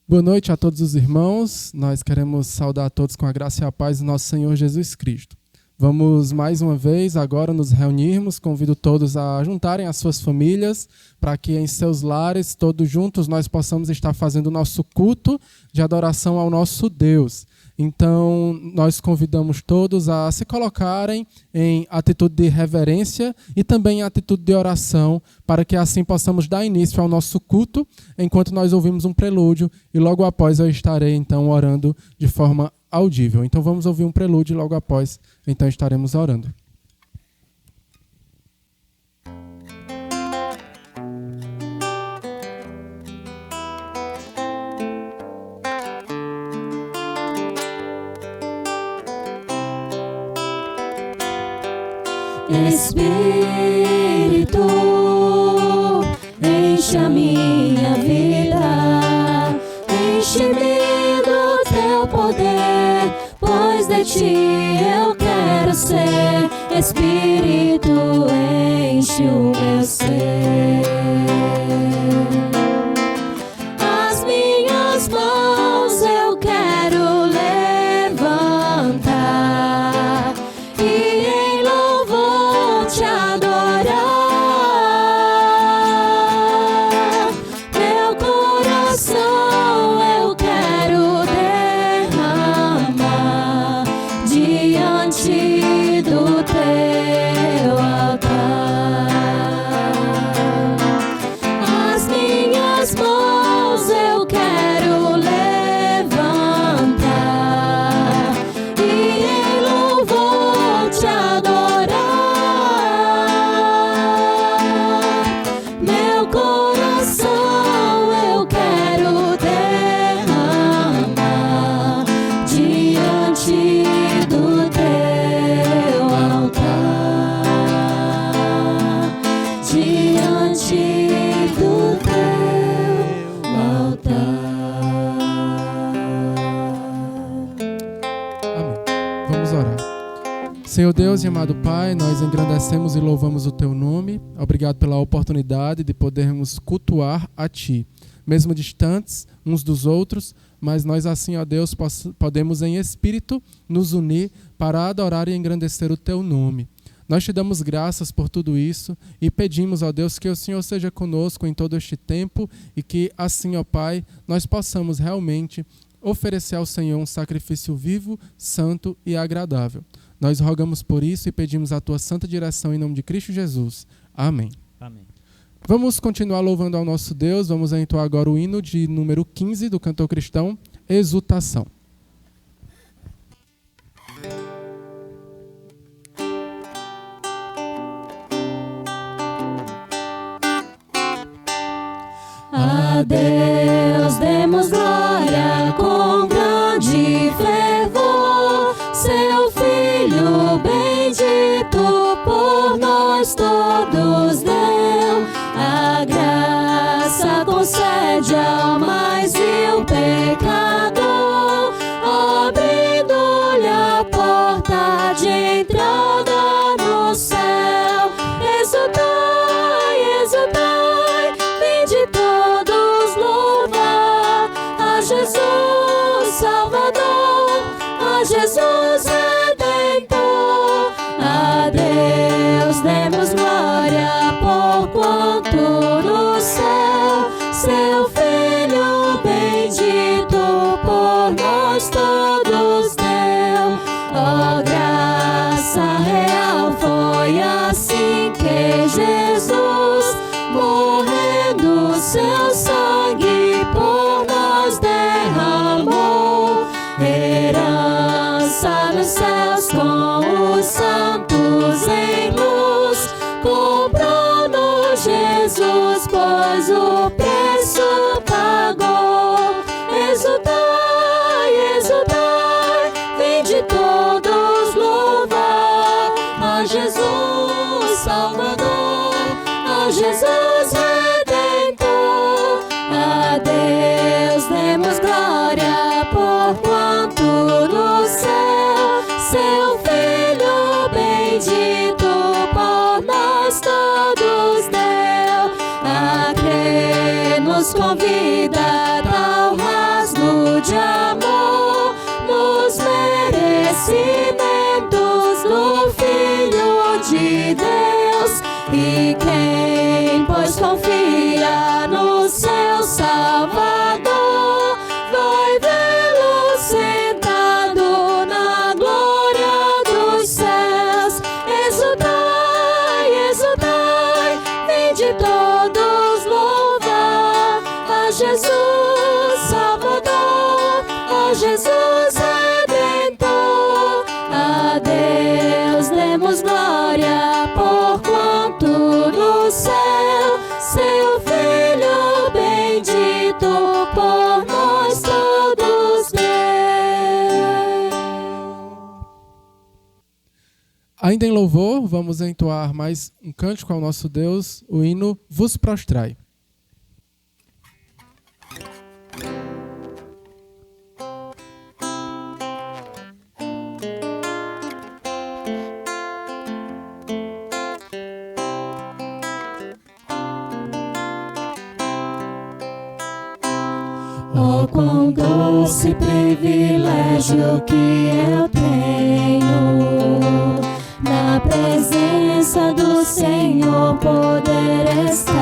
Boa noite a todos os irmãos. Nós queremos saudar a todos com a graça e a paz do nosso Senhor Jesus Cristo. Vamos mais uma vez agora nos reunirmos. Convido todos a juntarem as suas famílias para que em seus lares, todos juntos, nós possamos estar fazendo o nosso culto de adoração ao nosso Deus. Então, nós convidamos todos a se colocarem em atitude de reverência e também em atitude de oração, para que assim possamos dar início ao nosso culto, enquanto nós ouvimos um prelúdio e logo após eu estarei então orando de forma audível. Então vamos ouvir um prelúdio e logo após então estaremos orando. Espírito, enche a minha vida, enche-me do teu poder, pois de ti eu quero ser. Espírito, enche o meu ser. As minhas mãos eu quero levantar e em louvor te adorar. Meu coração eu quero derramar diante do teu altar. As minhas mãos eu quero levantar e em louvor te adorar. Meu coração eu quero derramar diante do teu altar, diante do teu altar. Amém. Vamos orar. Senhor Deus e amado Pai, nós engrandecemos e louvamos o Teu nome. Obrigado pela oportunidade de podermos cultuar a Ti, mesmo distantes uns dos outros, mas nós assim, ó Deus, podemos em espírito nos unir para adorar e engrandecer o Teu nome. Nós te damos graças por tudo isso e pedimos, ó Deus, que o Senhor seja conosco em todo este tempo e que assim, ó Pai, nós possamos realmente oferecer ao Senhor um sacrifício vivo, santo e agradável. Nós rogamos por isso e pedimos a Tua santa direção em nome de Cristo Jesus. Amém. Amém. Vamos continuar louvando ao nosso Deus. Vamos entoar agora o hino de número 15 do cantor cristão, Exultação. A Deus demos glória com grande fervor, seu Filho bendito por nós todos deu. A graça concede ao mais vil pecador, abrindo-lhe a porta de entrada no céu. Exultai, exultai, vinde todos louvar a Jesus Salvador, a Jesus Redentor. A Deus demos glória por quanto no céu seu Filho bendito por nós todos deu. Ó graça real, foi assim que Jesus, morrendo, seu sangue por nós derramou. Herança nos céus com os santos em luz, comprou-nos Jesus, pois o preço pagou. Exultai, exultai, vinde todos louvar a Jesus Salvador, a Jesus Redentor. A Deus demos glória por quanto no céu seu Filho bendito por nós todos deu. A crer nos convida tal razão Jesus Salvador, ó Jesus Redentor, a Deus demos glória, porquanto no céu seu Filho bendito por nós todos deu. Ainda em louvor, vamos entoar mais um cântico ao nosso Deus, o hino Vos Prostrai. Oh, quão doce privilégio que eu tenho, na presença do Senhor poder estar,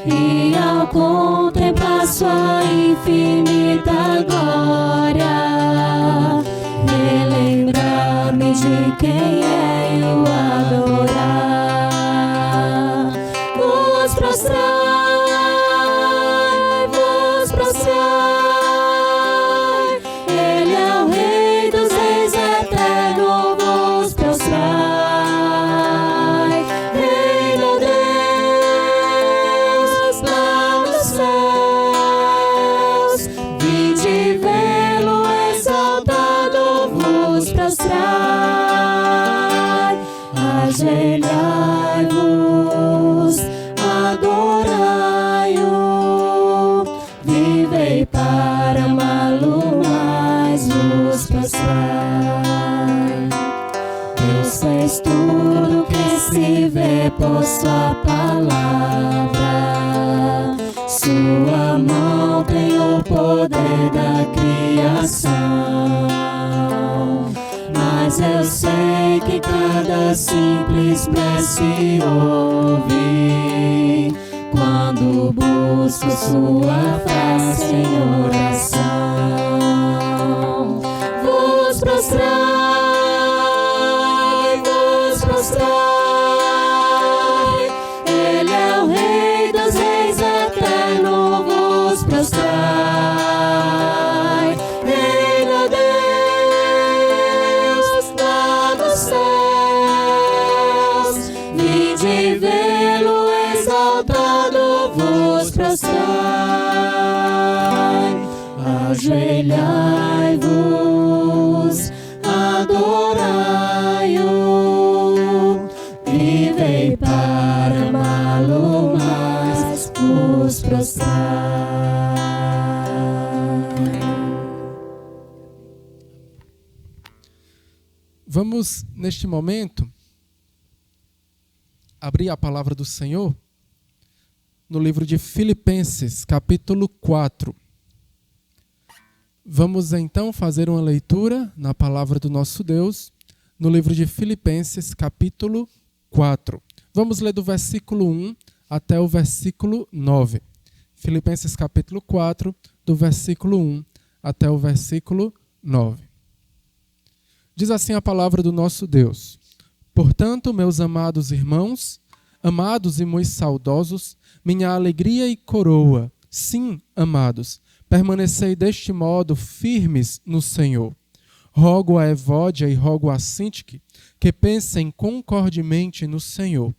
e ao contemplar sua infinita glória, relembrar-me de quem é e o adorar. Vos prostrai, Ele é o Rei dos Reis, eterno, vos prostrai. Reino Deus lá nos céus, vinde vê-lo exaltado, vos prostrai. Ajoelhai-vos, adorai-o, vivei para amá-lo mais, vos prostrai. Deus fez tudo que se vê por sua palavra, sua mão tem o poder da criação. Mas eu sei que cada simples prece ouve quando busco sua face em oração. Vos prostrai, vos prostrai. Ele é o Rei dos Reis, eterno, vos prostrai. Reino Deus lá nos céus, vinde vê-lo exaltado, vos prostrai. Ajoelhai-vos, adorai-o, vivei para amá-lo mais, vos prostrai. Vamos, neste momento, abrir a palavra do Senhor no livro de Filipenses, capítulo 4. Vamos então fazer uma leitura na palavra do nosso Deus no livro de Filipenses, capítulo 4. Vamos ler do versículo 1 até o versículo 9. Filipenses, capítulo 4, do versículo 1 até o versículo 9. Diz assim a palavra do nosso Deus: Portanto, meus amados irmãos, amados e muito saudosos, minha alegria e coroa, sim, amados, permanecei deste modo firmes no Senhor. Rogo a Evódia e rogo a Sintique que pensem concordemente no Senhor.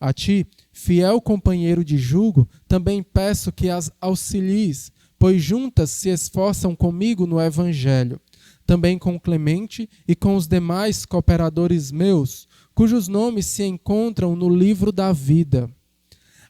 A ti, fiel companheiro de jugo, também peço que as auxilies, pois juntas se esforçam comigo no Evangelho. Também com Clemente e com os demais cooperadores meus, cujos nomes se encontram no livro da vida.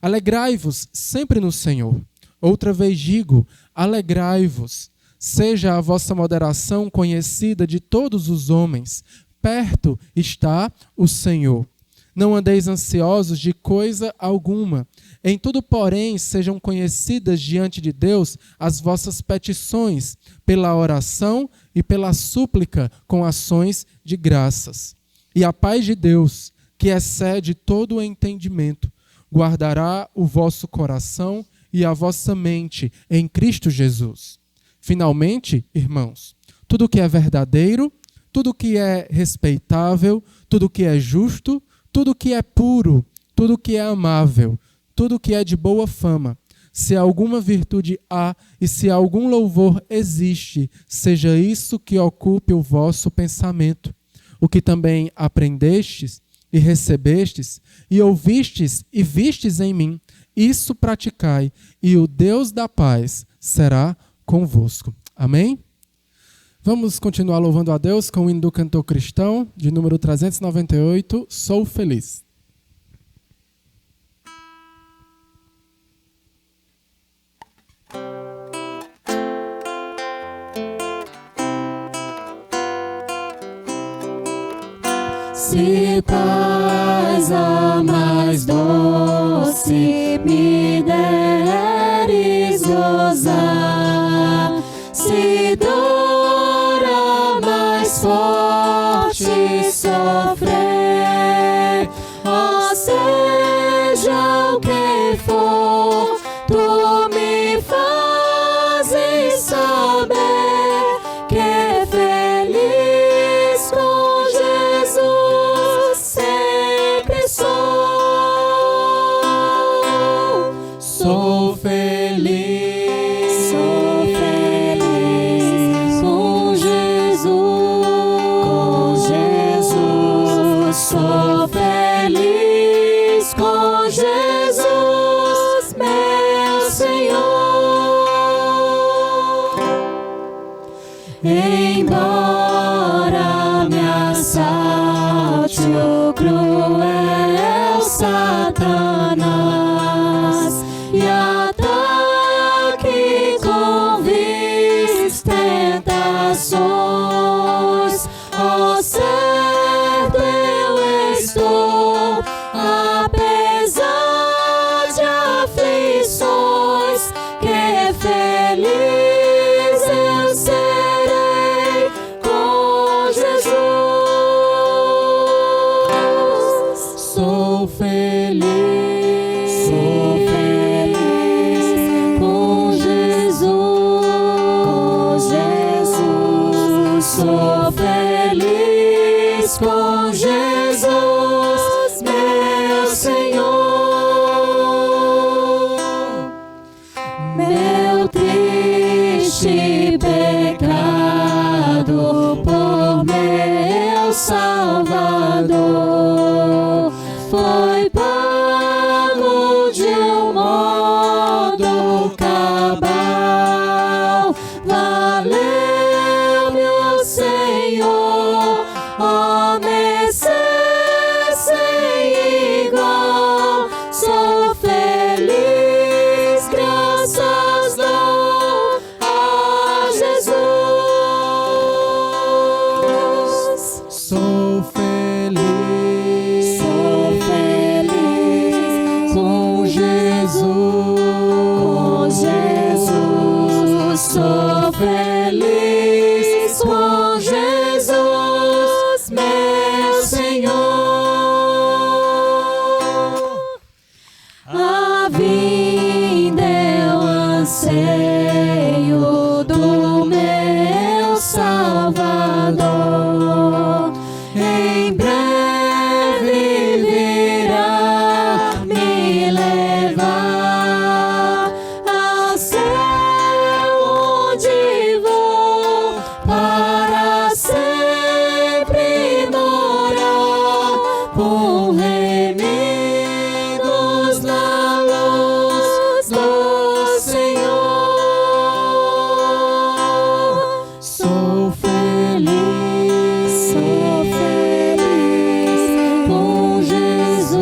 Alegrai-vos sempre no Senhor. Outra vez digo, alegrai-vos. Seja a vossa moderação conhecida de todos os homens. Perto está o Senhor. Não andeis ansiosos de coisa alguma. Em tudo, porém, sejam conhecidas diante de Deus as vossas petições, pela oração e pela súplica com ações de graças. E a paz de Deus, que excede todo o entendimento, guardará o vosso coração e a vossa mente em Cristo Jesus. Finalmente, irmãos, tudo que é verdadeiro, tudo que é respeitável, tudo que é justo, tudo que é puro, tudo que é amável, tudo que é de boa fama, Se alguma virtude há e se algum louvor existe, seja isso que ocupe o vosso pensamento. O que também aprendestes e recebestes e ouvistes e vistes em mim, isso praticai, e o Deus da paz será convosco. Amém? Vamos continuar louvando a Deus com o hino do cantor cristão, de número 398, Sou Feliz. Se paz a mais doce me deres gozar, se dor a mais forte sofrer, ó seja o que for, tu me fazes saber que é feliz com Jesus sempre sou. Sou feliz com Jesus, sou feliz com Jesus, meu Senhor. Embora me assalte o cruel Satanás e ataque com vis tentações, ó certo eu estou, apesar de aflições, que feliz eu serei com Jesus. Sou feliz com Jesus, sou feliz com Jesus, meu Senhor. Meu triste pecado por meu Salvador foi pago de um modo cabal. Valeu-me o Senhor, ó mercê sem igual. Sou feliz, graças dou a Jesus. Sou feliz com Jesus, sou feliz com Jesus, meu Senhor. A vinda é o anseio do meu Salvador, em breve virá me levar ao céu, onde vou para sempre morar, com remidos na luz do Senhor. Sou feliz com Jesus,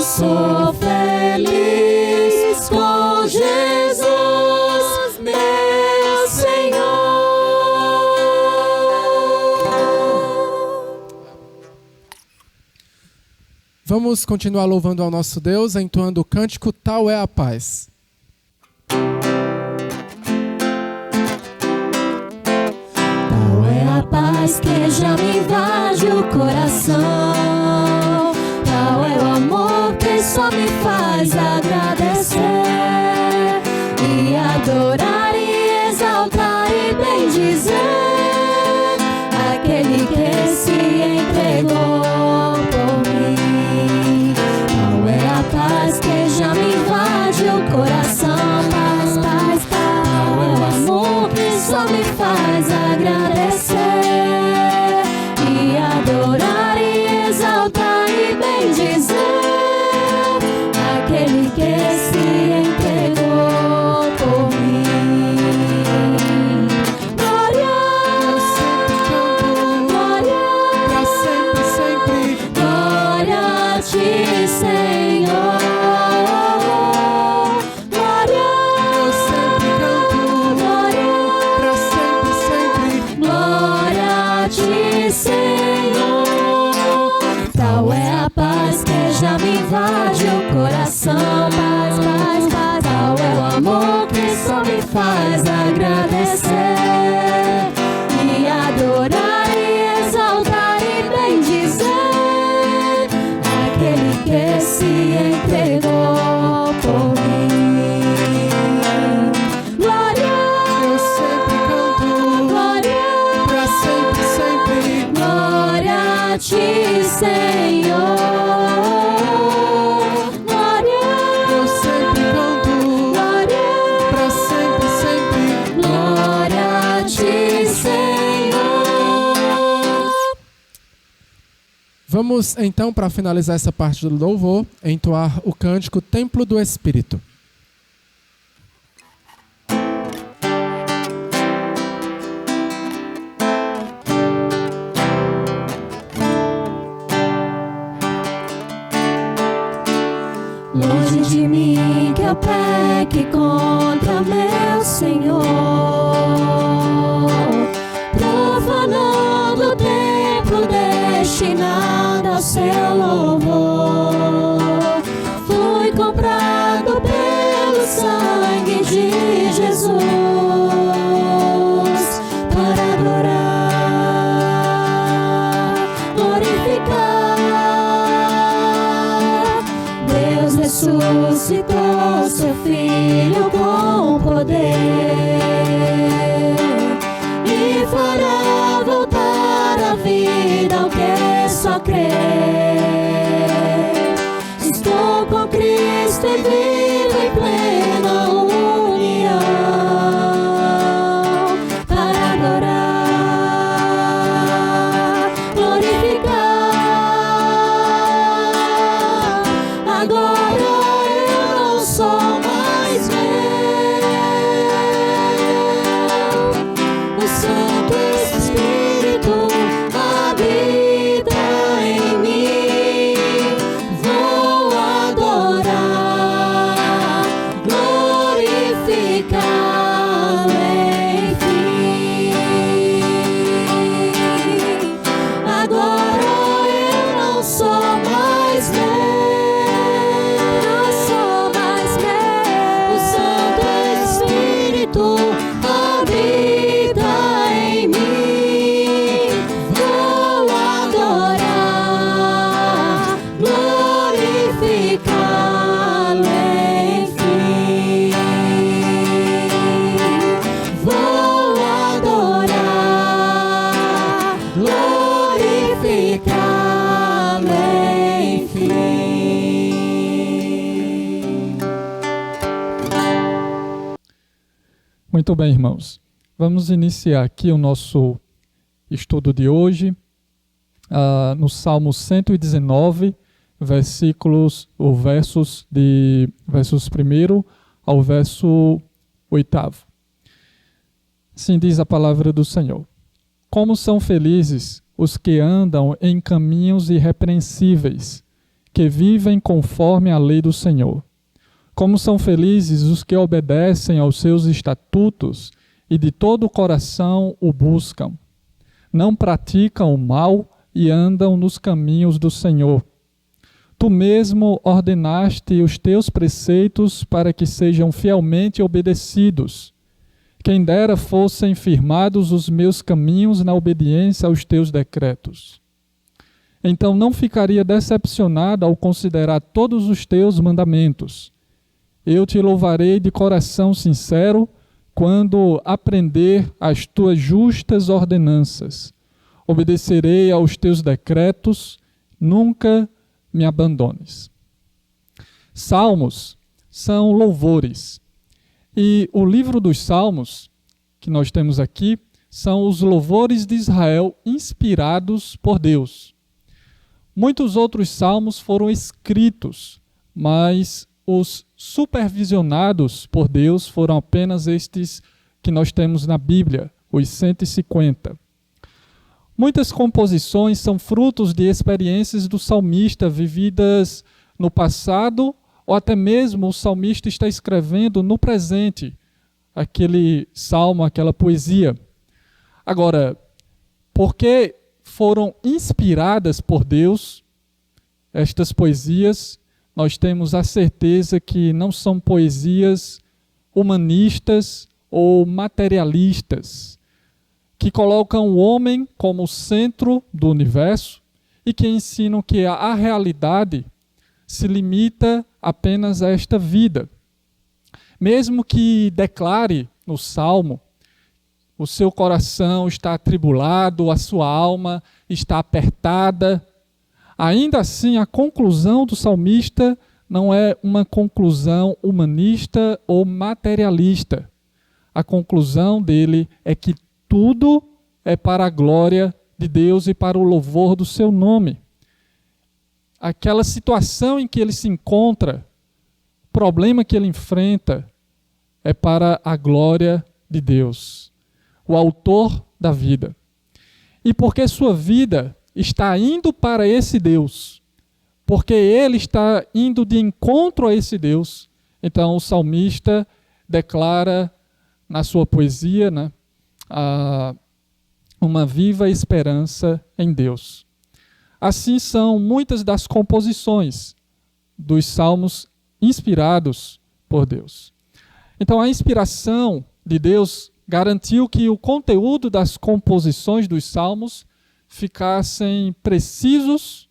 sou feliz com Jesus, meu Senhor. Vamos continuar louvando ao nosso Deus, entoando o cântico Tal é a Paz. Tal é a paz que já me invade o coração, tal é o amor que só me faz agradecer e adorar e exaltar e bendizer aquele que se entregou por mim. Tal é a paz ti, Senhor. Glória, Eu sempre canto, glória, pra sempre, sempre. glória a ti, Senhor. Tal é a paz que já me invade o coração. Paz, paz, paz. Tal é o amor que só me faz agradecer e adorar e exaltar e bendizer aquele que se entregou por mim. Glória, Eu sempre canto, glória, pra sempre, sempre. glória a ti, Senhor. Glória, Eu sempre canto, glória, pra sempre, sempre. glória a ti, Senhor. Vamos então, para finalizar essa parte do louvor, entoar o cântico Templo do Espírito. Longe de mim que eu peque contra meu Senhor, profanando o templo destinado ao seu louvor. Fui comprado pelo sangue de Jesus para adorar, glorificar. Deus ressuscitou seu Filho com poder e fará voltar a vida ao que só crer. Estou com Cristo e vivo em plena união para adorar, glorificar. Agora eu não sou mais meu, o Santo Espírito habita em mim. Vou adorar, glorificá-lo, enfim. Agora eu não sou mais meu, o Santo Espírito habita em mim. Vou adorar, glorificá-lo, enfim. Vou adorar, glorificá-lo, enfim. Muito bem, irmãos. Vamos iniciar aqui o nosso estudo de hoje, no Salmo 119, versos 1 ao verso 8. Assim diz a palavra do Senhor. Como são felizes os que andam em caminhos irrepreensíveis, que vivem conforme a lei do Senhor. Como são felizes os que obedecem aos seus estatutos e de todo o coração o buscam. Não praticam o mal e andam nos caminhos do Senhor. Tu mesmo ordenaste os teus preceitos para que sejam fielmente obedecidos. Quem dera fossem firmados os meus caminhos na obediência aos teus decretos. Então não ficaria decepcionado ao considerar todos os teus mandamentos. Eu te louvarei de coração sincero quando aprender as tuas justas ordenanças. Obedecerei aos teus decretos, nunca me abandones. Salmos são louvores. E o livro dos Salmos, que nós temos aqui, são os louvores de Israel inspirados por Deus. Muitos outros salmos foram escritos, mas os supervisionados por Deus foram apenas estes que nós temos na Bíblia, os 150. Muitas composições são frutos de experiências do salmista vividas no passado, ou até mesmo o salmista está escrevendo no presente aquele salmo, aquela poesia. Agora, porque foram inspiradas por Deus, estas poesias, nós temos a certeza que não são poesias humanistas ou materialistas, que colocam o homem como centro do universo e que ensinam que a realidade se limita apenas a esta vida. Mesmo que declare no Salmo, o seu coração está atribulado, a sua alma está apertada, ainda assim a conclusão do salmista não é uma conclusão humanista ou materialista. A conclusão dele é que tudo é para a glória de Deus e para o louvor do seu nome. Aquela situação em que ele se encontra, o problema que ele enfrenta, é para a glória de Deus, o autor da vida. E porque sua vida está indo para esse Deus, porque ele está indo de encontro a esse Deus, então o salmista declara na sua poesia, né, uma viva esperança em Deus. Assim são muitas das composições dos salmos inspirados por Deus. Então a inspiração de Deus garantiu que o conteúdo das composições dos salmos ficassem precisos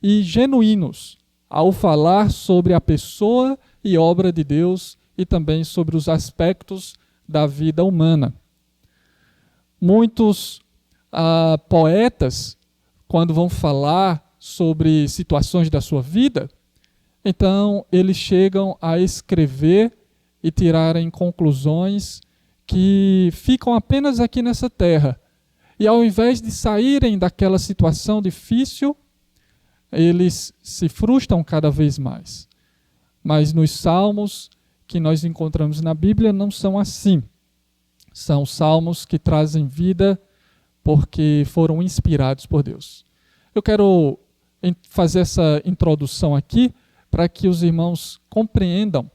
e genuínos ao falar sobre a pessoa e obra de Deus e também sobre os aspectos da vida humana. Muitos poetas, quando vão falar sobre situações da sua vida, então eles chegam a escrever e tirarem conclusões que ficam apenas aqui nessa terra. E ao invés de saírem daquela situação difícil, eles se frustram cada vez mais. Mas nos salmos que nós encontramos na Bíblia não são assim. São salmos que trazem vida porque foram inspirados por Deus. Eu quero fazer essa introdução aqui para que os irmãos compreendam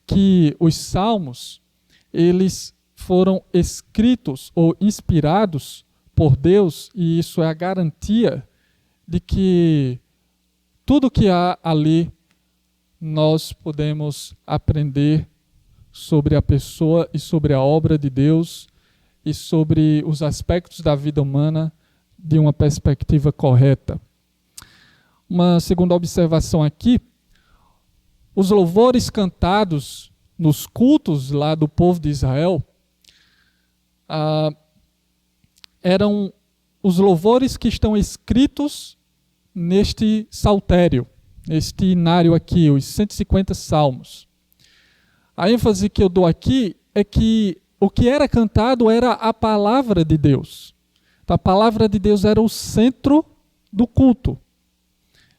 que os salmos, eles foram escritos ou inspirados por Deus, e isso é a garantia de que tudo que há ali nós podemos aprender sobre a pessoa e sobre a obra de Deus e sobre os aspectos da vida humana de uma perspectiva correta. Uma segunda observação aqui: os louvores cantados nos cultos lá do povo de Israel eram os louvores que estão escritos neste saltério, neste inário aqui, os 150 salmos. A ênfase que eu dou aqui é que o que era cantado era a palavra de Deus. Então, a palavra de Deus era o centro do culto.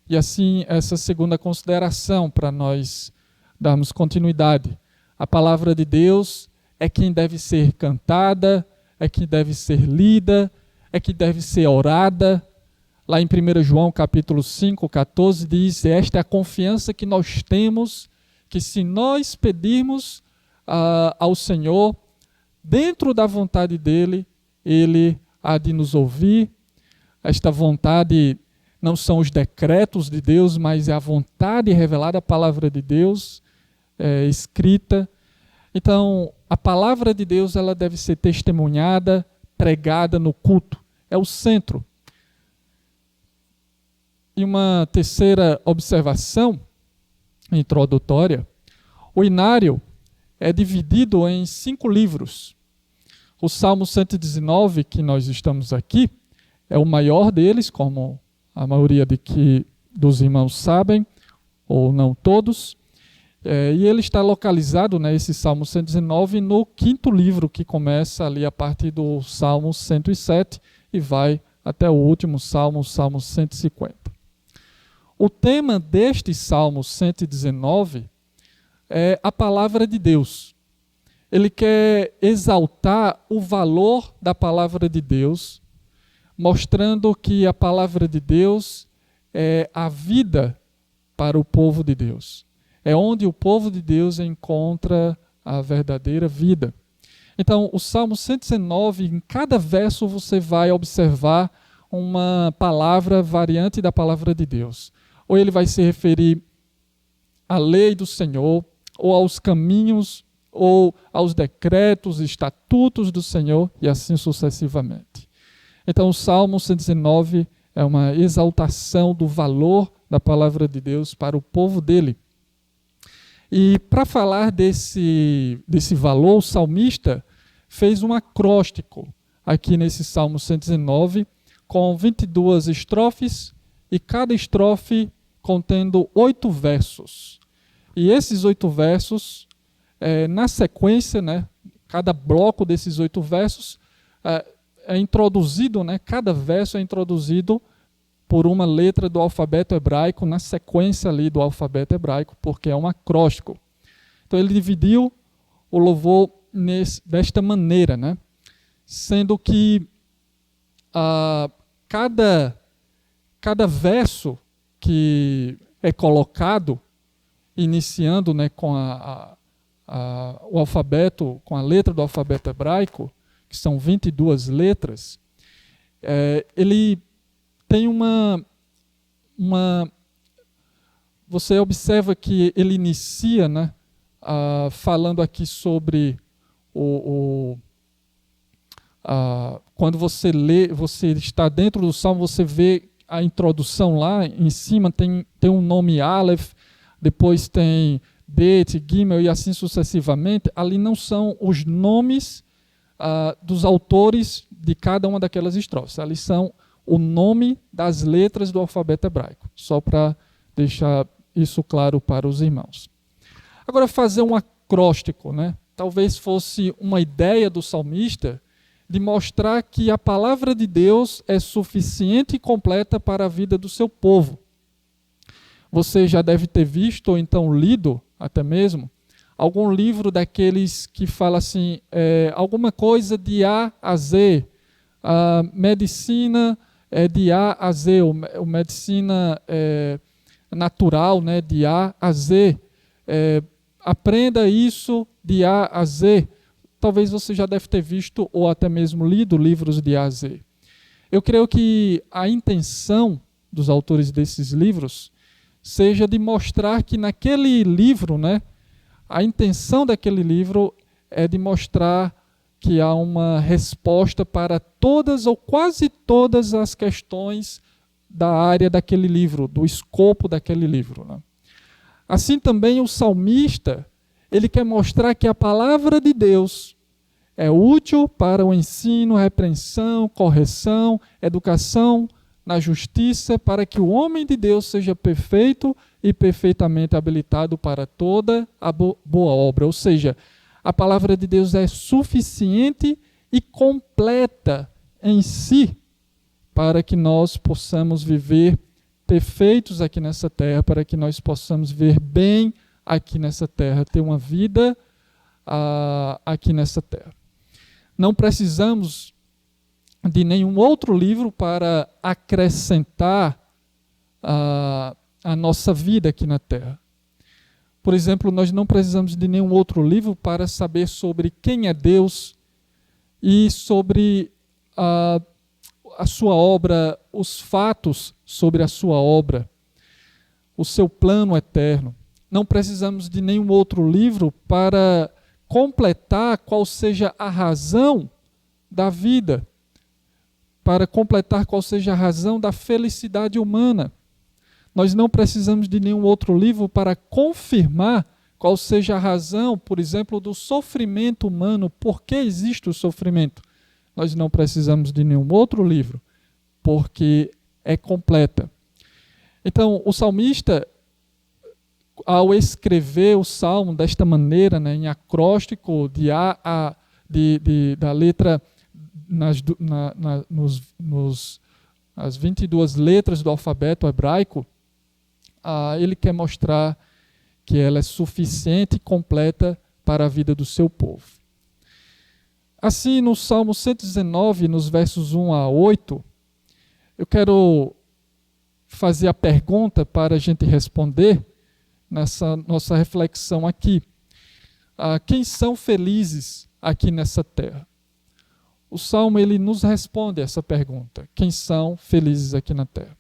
E assim, essa segunda consideração para nós darmos continuidade. A palavra de Deus é quem deve ser cantada, é quem deve ser lida, é que deve ser orada. Lá em 1 João capítulo 5, 14 diz: esta é a confiança que nós temos, que se nós pedirmos ao Senhor, dentro da vontade dEle, Ele há de nos ouvir. Esta vontade não são os decretos de Deus, mas é a vontade revelada, a palavra de Deus escrita. Então, a palavra de Deus ela deve ser testemunhada, pregada no culto. É o centro. E uma terceira observação introdutória: o inário é dividido em 5 livros. O Salmo 119, que nós estamos aqui, é o maior deles, como a maioria dos irmãos sabem, ou não todos. E ele está localizado, esse Salmo 119, no 5º livro, que começa ali a partir do Salmo 107 e vai até o último Salmo, o Salmo 150. O tema deste Salmo 119 é a palavra de Deus. Ele quer exaltar o valor da palavra de Deus, mostrando que a palavra de Deus é a vida para o povo de Deus. É onde o povo de Deus encontra a verdadeira vida. Então, o Salmo 119, em cada verso você vai observar uma palavra variante da palavra de Deus. Ou ele vai se referir à lei do Senhor, ou aos caminhos, ou aos decretos, estatutos do Senhor, e assim sucessivamente. Então, o Salmo 119 é uma exaltação do valor da palavra de Deus para o povo dele. E para falar desse valor, o salmista fez um acróstico aqui nesse Salmo 119, com 22 estrofes, e cada estrofe contendo 8 versos. E esses 8 versos, na sequência, né, cada bloco desses 8 versos é introduzido, né, cada verso é introduzido por uma letra do alfabeto hebraico, na sequência ali do alfabeto hebraico, porque é um acróstico. Então ele dividiu o louvor desta maneira, né? Sendo que cada verso que é colocado, iniciando, né, com o alfabeto, com a letra do alfabeto hebraico, que são 22 letras, ele tem você observa que ele inicia, né, falando aqui sobre quando você lê, você está dentro do Salmo, você vê a introdução lá, em cima tem um nome Aleph, depois tem Bet, Gimel e assim sucessivamente. Ali não são os nomes dos autores de cada uma daquelas estrofes, ali são o nome das letras do alfabeto hebraico, só para deixar isso claro para os irmãos. Agora, fazer um acróstico, né? Talvez fosse uma ideia do salmista de mostrar que a palavra de Deus é suficiente e completa para a vida do seu povo. Você já deve ter visto, ou então lido, até mesmo, algum livro daqueles que fala assim, alguma coisa de A a Z, medicina de A a Z, ou medicina natural, né, de A a Z, aprenda isso de A a Z. Talvez você já deve ter visto ou até mesmo lido livros de A a Z. Eu creio que a intenção dos autores desses livros seja de mostrar que naquele livro, né, a intenção daquele livro é de mostrar que há uma resposta para todas ou quase todas as questões da área daquele livro, do escopo daquele livro, né? Assim também o salmista, ele quer mostrar que a palavra de Deus é útil para o ensino, repreensão, correção, educação na justiça, para que o homem de Deus seja perfeito e perfeitamente habilitado para toda a boa obra. Ou seja, a palavra de Deus é suficiente e completa em si para que nós possamos viver perfeitos aqui nessa terra, para que nós possamos viver bem aqui nessa terra, ter uma vida aqui nessa terra. Não precisamos de nenhum outro livro para acrescentar a nossa vida aqui na terra. Por exemplo, nós não precisamos de nenhum outro livro para saber sobre quem é Deus e sobre a sua obra, os fatos sobre a sua obra, o seu plano eterno. Não precisamos de nenhum outro livro para completar qual seja a razão da vida, para completar qual seja a razão da felicidade humana. Nós não precisamos de nenhum outro livro para confirmar qual seja a razão, por exemplo, do sofrimento humano, por que existe o sofrimento. Nós não precisamos de nenhum outro livro, porque é completa. Então, o salmista, ao escrever o salmo desta maneira, né, em acróstico, da letra as 22 letras do alfabeto hebraico, ele quer mostrar que ela é suficiente e completa para a vida do seu povo. Assim, no Salmo 119, nos versos 1 a 8, Eu quero fazer a pergunta para a gente responder nessa nossa reflexão aqui. Quem são felizes aqui nessa terra? O Salmo ele nos responde essa pergunta. Quem são felizes aqui na terra?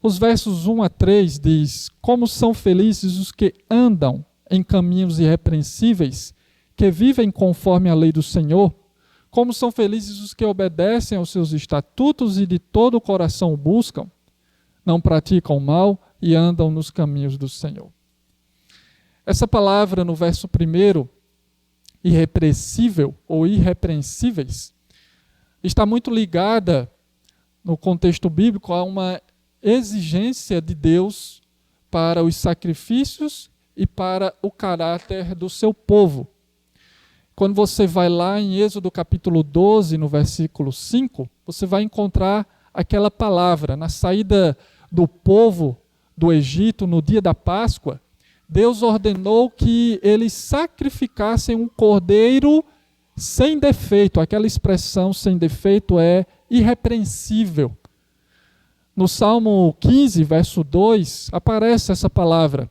Os versos 1 a 3 diz: como são felizes os que andam em caminhos irrepreensíveis, que vivem conforme a lei do Senhor. Como são felizes os que obedecem aos seus estatutos e de todo o coração o buscam, não praticam o mal e andam nos caminhos do Senhor. Essa palavra no verso 1, irrepreensível ou irrepreensíveis, está muito ligada no contexto bíblico a uma exigência de Deus para os sacrifícios e para o caráter do seu povo. Quando você vai lá em Êxodo capítulo 12, no versículo 5, você vai encontrar aquela palavra. Na saída do povo do Egito, no dia da Páscoa, Deus ordenou que eles sacrificassem um cordeiro sem defeito. Aquela expressão sem defeito é irrepreensível. No Salmo 15, verso 2, aparece essa palavra.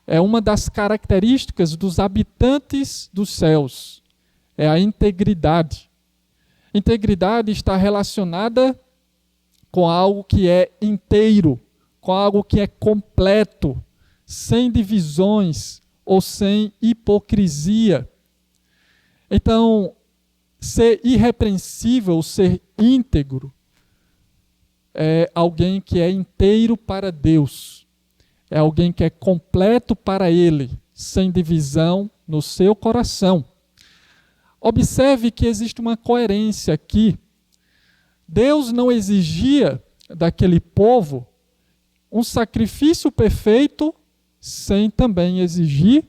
É uma das características dos habitantes dos céus. É a integridade. Integridade está relacionada com algo que é inteiro, com algo que é completo, sem divisões ou sem hipocrisia. Então, ser irrepreensível, ser íntegro, é alguém que é inteiro para Deus. É alguém que é completo para Ele, sem divisão no seu coração. Observe que existe uma coerência aqui. Deus não exigia daquele povo um sacrifício perfeito, sem também exigir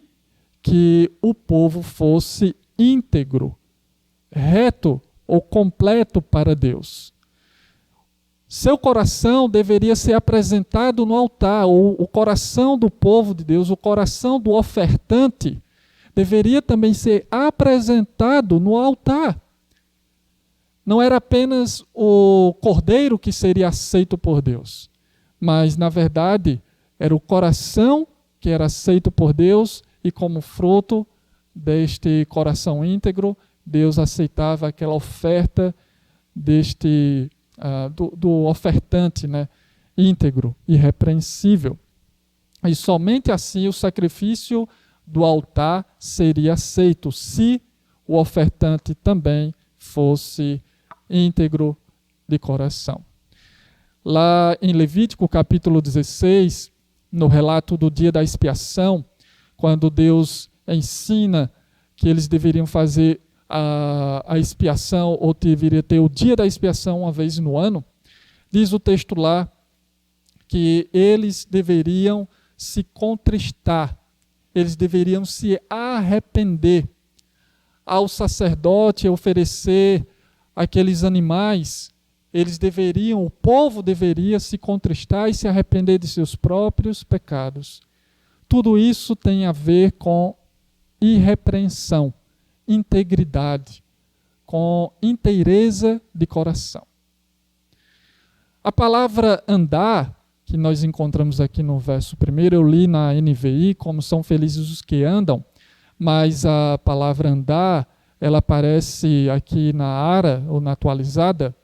que o povo fosse íntegro, reto ou completo para Deus. Seu coração deveria ser apresentado no altar, ou o coração do povo de Deus, o coração do ofertante, deveria também ser apresentado no altar. Não era apenas o cordeiro que seria aceito por Deus, mas, na verdade, era o coração que era aceito por Deus, e como fruto deste coração íntegro, Deus aceitava aquela oferta do ofertante, né, íntegro, irrepreensível. E somente assim o sacrifício do altar seria aceito, se o ofertante também fosse íntegro de coração. Lá em Levítico capítulo 16, no relato do dia da expiação, quando Deus ensina que eles deveriam fazer a expiação, ou deveria ter o dia da expiação uma vez no ano, diz o texto lá que eles deveriam se contristar, eles deveriam se arrepender. Ao sacerdote oferecer aqueles animais, o povo deveria se contristar e se arrepender de seus próprios pecados. Tudo isso tem a ver com irrepreensão, integridade, com inteireza de coração. A palavra andar, que nós encontramos aqui no verso 1, eu li na NVI, como são felizes os que andam, mas a palavra andar, ela aparece aqui na ARA, ou na atualizada,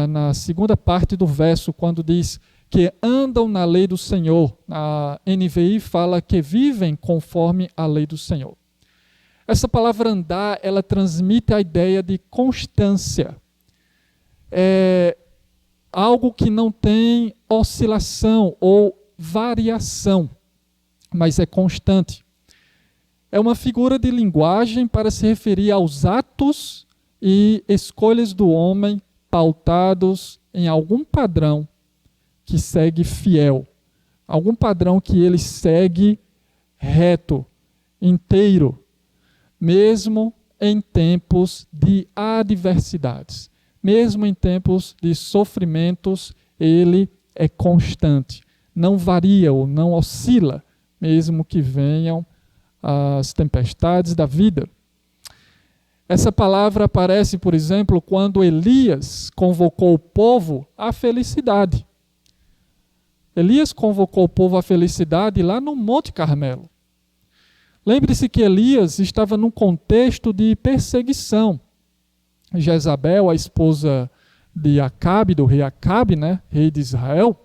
na segunda parte do verso, quando diz que andam na lei do Senhor. A NVI fala que vivem conforme a lei do Senhor. Essa palavra andar, ela transmite a ideia de constância. É algo que não tem oscilação ou variação, mas é constante. É uma figura de linguagem para se referir aos atos e escolhas do homem pautados em algum padrão que segue fiel, algum padrão que ele segue reto, inteiro, mesmo em tempos de adversidades, mesmo em tempos de sofrimentos, ele é constante, não varia ou não oscila, mesmo que venham as tempestades da vida. Essa palavra aparece, por exemplo, quando Elias convocou o povo à felicidade. Elias convocou o povo à felicidade lá no Monte Carmelo. Lembre-se que Elias estava num contexto de perseguição. Jezabel, a esposa de Acabe, do rei Acabe, rei de Israel,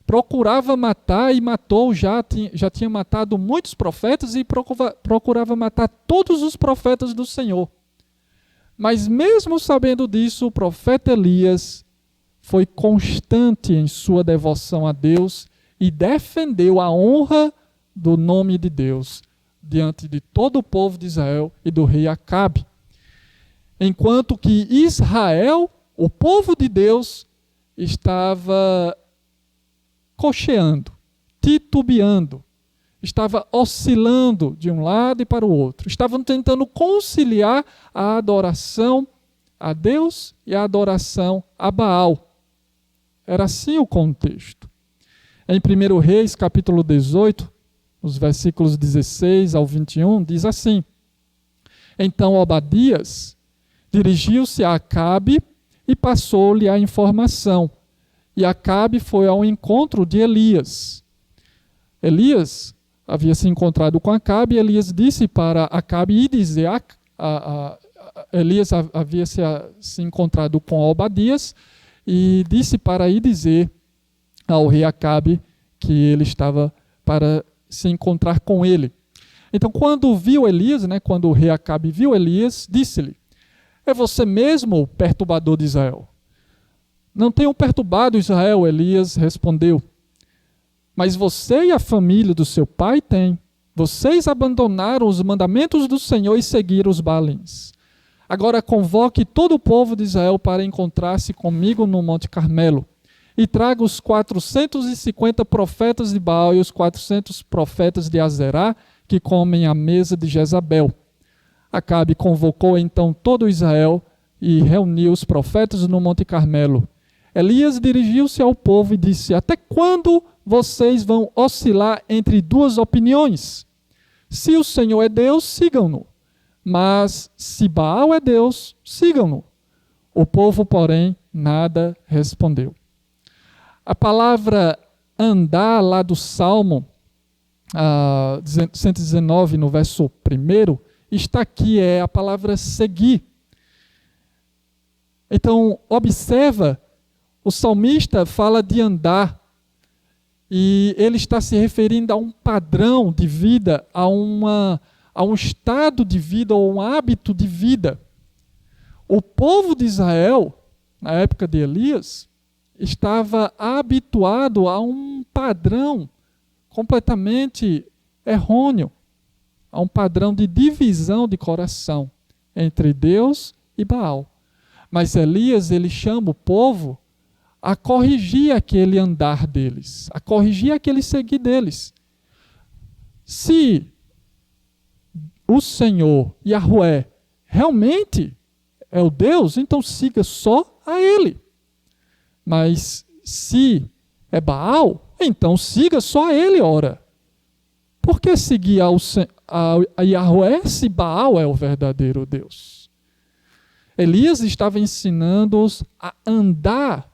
procurava matar e matou, já tinha matado muitos profetas e procurava matar todos os profetas do Senhor. Mas mesmo sabendo disso, o profeta Elias foi constante em sua devoção a Deus e defendeu a honra do nome de Deus diante de todo o povo de Israel e do rei Acabe. Enquanto que Israel, o povo de Deus, estava cocheando, titubeando, estava oscilando de um lado e para o outro. Estavam tentando conciliar a adoração a Deus e a adoração a Baal. Era assim o contexto. Em 1 Reis, capítulo 18, os versículos 16 ao 21, diz assim: Então Obadias dirigiu-se a Acabe e passou-lhe a informação. E Acabe foi ao encontro de Elias. Elias havia se encontrado com Acabe e Elias disse para Acabe ir dizer Elias havia se encontrado com Obadias e disse para ir dizer ao rei Acabe que ele estava para se encontrar com ele. Então, quando viu Elias, quando o rei Acabe viu Elias, disse-lhe: É você mesmo o perturbador de Israel? Não tenho perturbado Israel, Elias respondeu. Mas você e a família do seu pai têm. Vocês abandonaram os mandamentos do Senhor e seguiram os Baalins. Agora convoque todo o povo de Israel para encontrar-se comigo no Monte Carmelo. E traga os 450 profetas de Baal e os 400 profetas de Azerá, que comem à mesa de Jezabel. Acabe convocou então todo Israel e reuniu os profetas no Monte Carmelo. Elias dirigiu-se ao povo e disse: Até quando vocês vão oscilar entre duas opiniões? Se o Senhor é Deus, sigam-no. Mas se Baal é Deus, sigam-no. O povo, porém, nada respondeu. A palavra andar lá do Salmo 119, no verso 1, está aqui, é a palavra seguir. Então, observa, o salmista fala de andar, e ele está se referindo a um padrão de vida, a um estado de vida, ou um hábito de vida. O povo de Israel, na época de Elias, estava habituado a um padrão completamente errôneo, a um padrão de divisão de coração entre Deus e Baal. Mas Elias, ele chama o povo a corrigir aquele andar deles, a corrigir aquele seguir deles. Se o Senhor, Yahweh, realmente é o Deus, então siga só a Ele. Mas se é Baal, então siga só a Ele, ora. Por que seguir a Yahweh se Baal é o verdadeiro Deus? Elias estava ensinando-os a andar,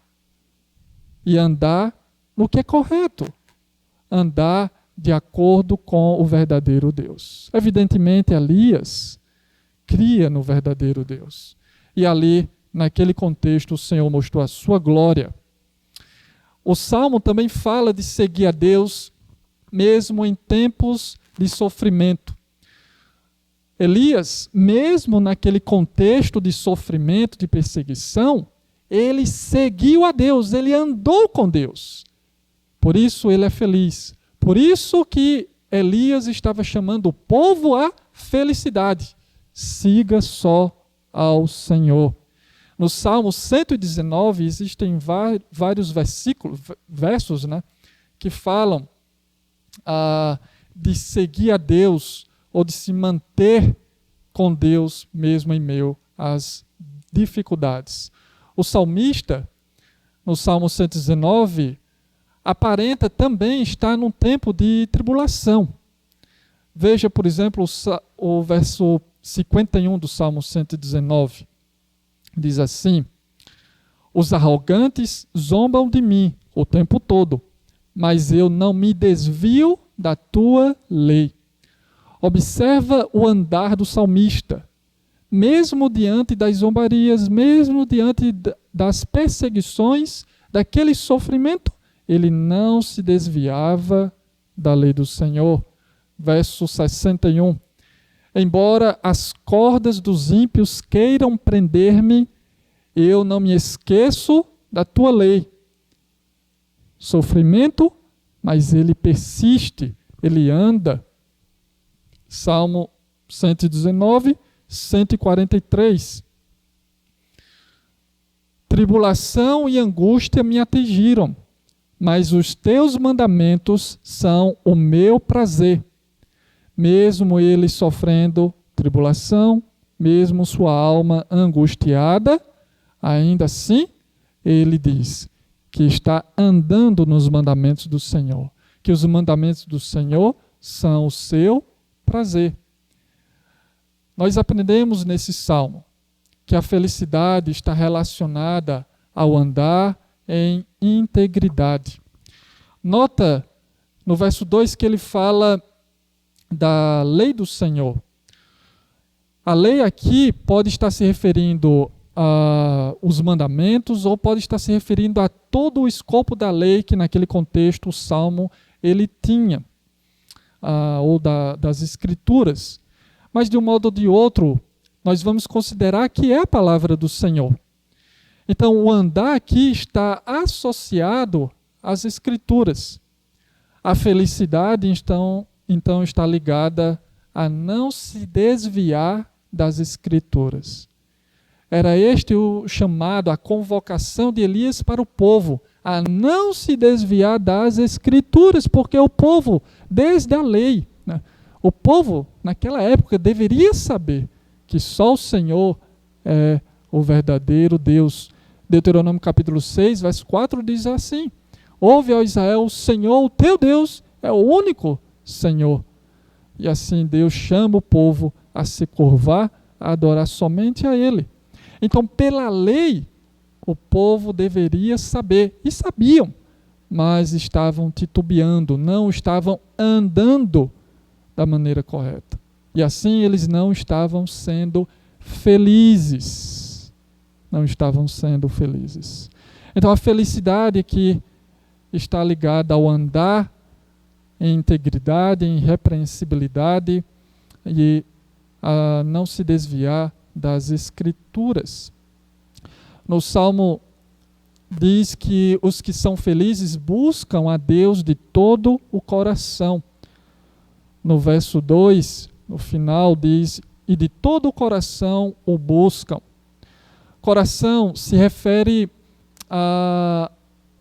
e andar no que é correto. Andar de acordo com o verdadeiro Deus. Evidentemente, Elias cria no verdadeiro Deus. E ali, naquele contexto, o Senhor mostrou a sua glória. O Salmo também fala de seguir a Deus, mesmo em tempos de sofrimento. Elias, mesmo naquele contexto de sofrimento, de perseguição, ele seguiu a Deus, ele andou com Deus. Por isso ele é feliz. Por isso que Elias estava chamando o povo à felicidade. Siga só ao Senhor. No Salmo 119 existem vários versos, que falam de seguir a Deus ou de se manter com Deus mesmo em meio às dificuldades. O salmista, no Salmo 119, aparenta também estar num tempo de tribulação. Veja, por exemplo, o verso 51 do Salmo 119. Diz assim: os arrogantes zombam de mim o tempo todo, mas eu não me desvio da tua lei. Observa o andar do salmista. Mesmo diante das zombarias, mesmo diante das perseguições, daquele sofrimento, ele não se desviava da lei do Senhor. Verso 61. Embora as cordas dos ímpios queiram prender-me, eu não me esqueço da tua lei. Sofrimento, mas ele persiste, ele anda. Salmo 119, 143. Tribulação e angústia me atingiram, mas os teus mandamentos são o meu prazer. Mesmo ele sofrendo tribulação, mesmo sua alma angustiada, ainda assim, ele diz que está andando nos mandamentos do Senhor, que os mandamentos do Senhor são o seu prazer. Nós aprendemos nesse salmo que a felicidade está relacionada ao andar em integridade. Nota no verso 2 que ele fala da lei do Senhor. A lei aqui pode estar se referindo aos mandamentos ou pode estar se referindo a todo o escopo da lei que naquele contexto o Salmo ele tinha, ou das Escrituras. Mas de um modo ou de outro, nós vamos considerar que é a palavra do Senhor. Então o andar aqui está associado às Escrituras. A felicidade então está ligada a não se desviar das Escrituras. Era este o chamado, a convocação de Elias para o povo, a não se desviar das Escrituras, porque o povo, desde a lei, o povo naquela época deveria saber que só o Senhor é o verdadeiro Deus. Deuteronômio capítulo 6, verso 4 diz assim: ouve, ó Israel, o Senhor, o teu Deus, é o único Senhor. E assim Deus chama o povo a se curvar, a adorar somente a Ele. Então, pela lei, o povo deveria saber, e sabiam, mas estavam titubeando, não estavam andando da maneira correta. E assim eles não estavam sendo felizes. Não estavam sendo felizes. Então, a felicidade aqui está ligada ao andar em integridade, em irrepreensibilidade e a não se desviar das Escrituras. No Salmo diz que os que são felizes buscam a Deus de todo o coração. No verso 2, no final diz, e de todo o coração o buscam. Coração se refere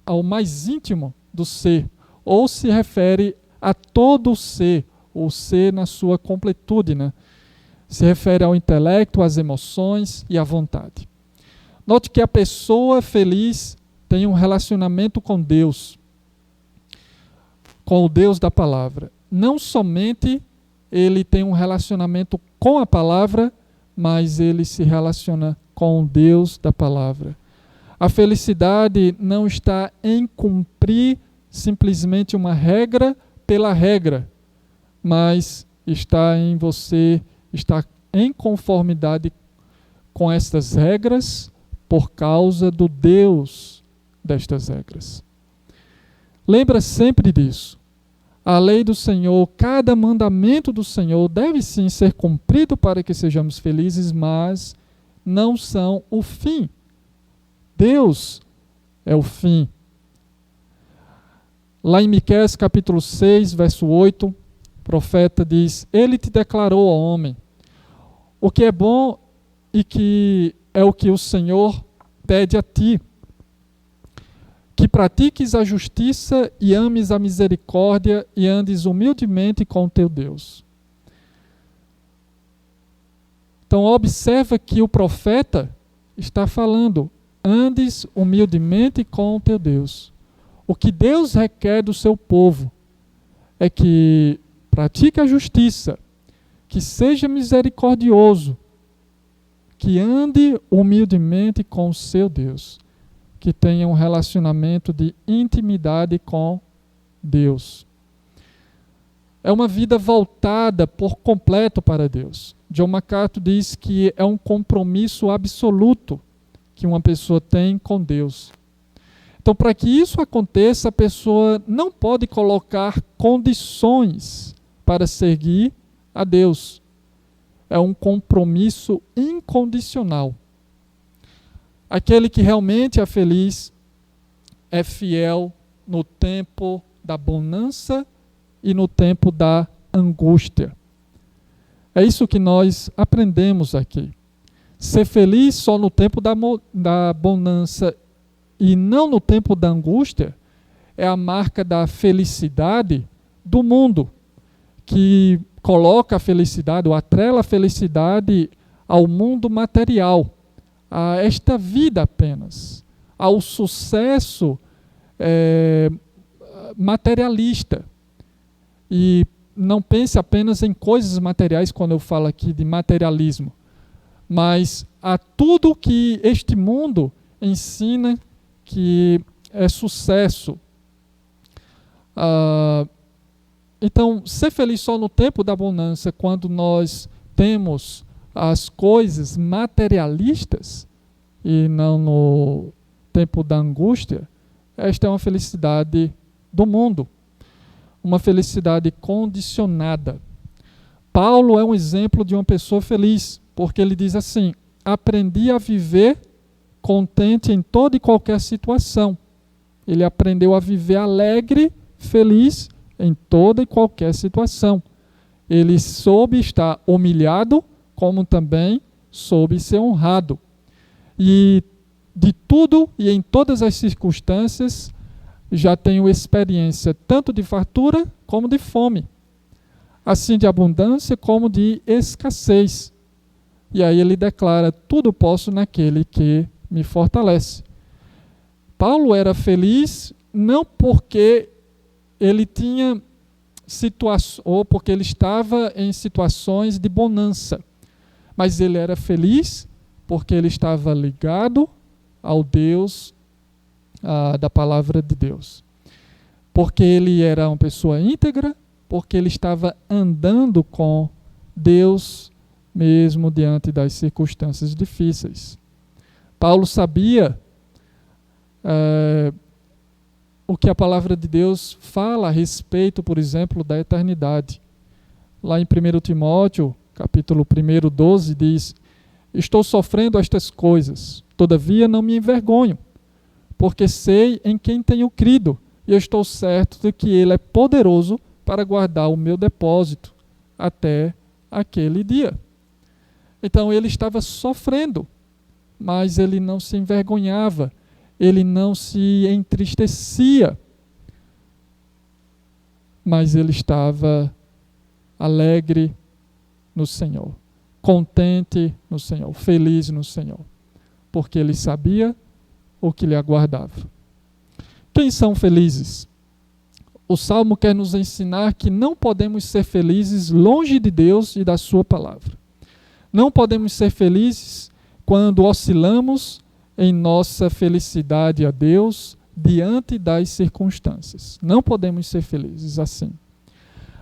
ao mais íntimo do ser, ou se refere a todo o ser na sua completude, né? Se refere ao intelecto, às emoções e à vontade. Note que a pessoa feliz tem um relacionamento com Deus, com o Deus da palavra. Não somente ele tem um relacionamento com a palavra, mas ele se relaciona com o Deus da palavra. A felicidade não está em cumprir simplesmente uma regra pela regra, mas está em você estar em conformidade com estas regras por causa do Deus destas regras. Lembra sempre disso. A lei do Senhor, cada mandamento do Senhor deve sim ser cumprido para que sejamos felizes, mas não são o fim. Deus é o fim. Lá em Miqueias capítulo 6, verso 8, o profeta diz: Ele te declarou, ó homem, o que é bom e que é o que o Senhor pede a ti, que pratiques a justiça e ames a misericórdia e andes humildemente com o teu Deus. Então observa que o profeta está falando: andes humildemente com o teu Deus. O que Deus requer do seu povo é que pratique a justiça, que seja misericordioso, que ande humildemente com o seu Deus, que tenha um relacionamento de intimidade com Deus. É uma vida voltada por completo para Deus. John MacArthur diz que é um compromisso absoluto que uma pessoa tem com Deus. Então, para que isso aconteça, a pessoa não pode colocar condições para seguir a Deus. É um compromisso incondicional. Aquele que realmente é feliz é fiel no tempo da bonança e no tempo da angústia. É isso que nós aprendemos aqui. Ser feliz só no tempo da bonança e não no tempo da angústia é a marca da felicidade do mundo, que coloca a felicidade, ou atrela a felicidade ao mundo material, a esta vida apenas, ao sucesso materialista. E não pense apenas em coisas materiais quando eu falo aqui de materialismo, mas a tudo que este mundo ensina que é sucesso. Então, ser feliz só no tempo da bonança, quando nós temos as coisas materialistas e não no tempo da angústia, esta é uma felicidade do mundo, uma felicidade condicionada. Paulo é um exemplo de uma pessoa feliz, porque ele diz assim: aprendi a viver contente em toda e qualquer situação. Ele aprendeu a viver alegre, feliz em toda e qualquer situação. Ele soube estar humilhado, como também soube ser honrado. E de tudo e em todas as circunstâncias, já tenho experiência tanto de fartura como de fome, assim de abundância como de escassez. E aí ele declara: tudo posso naquele que me fortalece. Paulo era feliz não porque ele tinha ou porque ele estava em situações de bonança, mas ele era feliz porque ele estava ligado ao Deus da palavra de Deus. Porque ele era uma pessoa íntegra, porque ele estava andando com Deus mesmo diante das circunstâncias difíceis. Paulo sabia o que a palavra de Deus fala a respeito, por exemplo, da eternidade. Lá em 1 Timóteo, capítulo 1, 12, diz: estou sofrendo estas coisas, todavia não me envergonho, porque sei em quem tenho crido, e eu estou certo de que ele é poderoso para guardar o meu depósito até aquele dia. Então ele estava sofrendo, mas ele não se envergonhava, ele não se entristecia, mas ele estava alegre no Senhor, contente no Senhor, feliz no Senhor, porque ele sabia o que lhe aguardava. Quem são felizes? O Salmo quer nos ensinar que não podemos ser felizes longe de Deus e da sua palavra. Não podemos ser felizes quando oscilamos em nossa felicidade a Deus diante das circunstâncias. Não podemos ser felizes assim.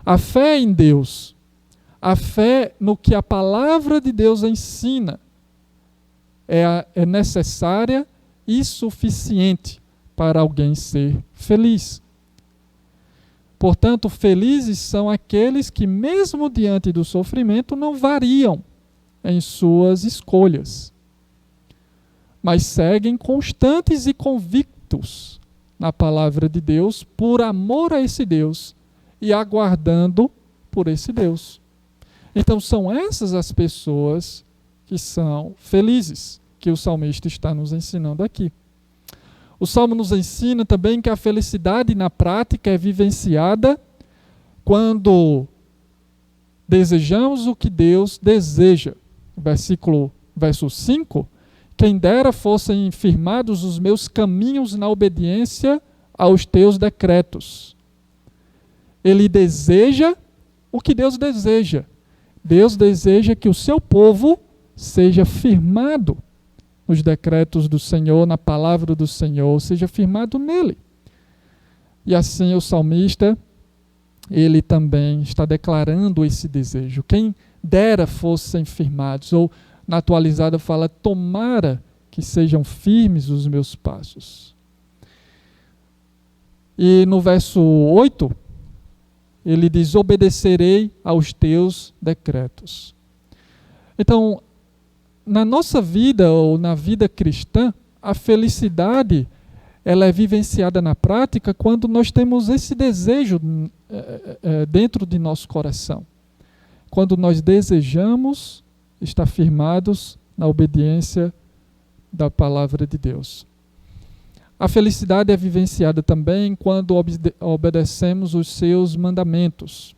A fé em Deus, a fé no que a palavra de Deus ensina, é necessária e suficiente para alguém ser feliz. Portanto, felizes são aqueles que, mesmo diante do sofrimento, não variam em suas escolhas, mas seguem constantes e convictos na palavra de Deus, por amor a esse Deus e aguardando por esse Deus. Então são essas as pessoas que são felizes, que o salmista está nos ensinando aqui. O Salmo nos ensina também que a felicidade na prática é vivenciada quando desejamos o que Deus deseja. Verso 5, quem dera fossem firmados os meus caminhos na obediência aos teus decretos. Ele deseja o que Deus deseja, Deus deseja que o seu povo seja firmado nos decretos do Senhor, na palavra do Senhor, seja firmado nele. E assim o salmista, ele também está declarando esse desejo. Quem dera fossem firmados, ou na atualizada fala, tomara que sejam firmes os meus passos. E no verso 8, ele diz, obedecerei aos teus decretos. Então, na nossa vida, ou na vida cristã, a felicidade, ela é vivenciada na prática quando nós temos esse desejo dentro de nosso coração. Quando nós desejamos estar firmados na obediência da palavra de Deus. A felicidade é vivenciada também quando obedecemos os seus mandamentos.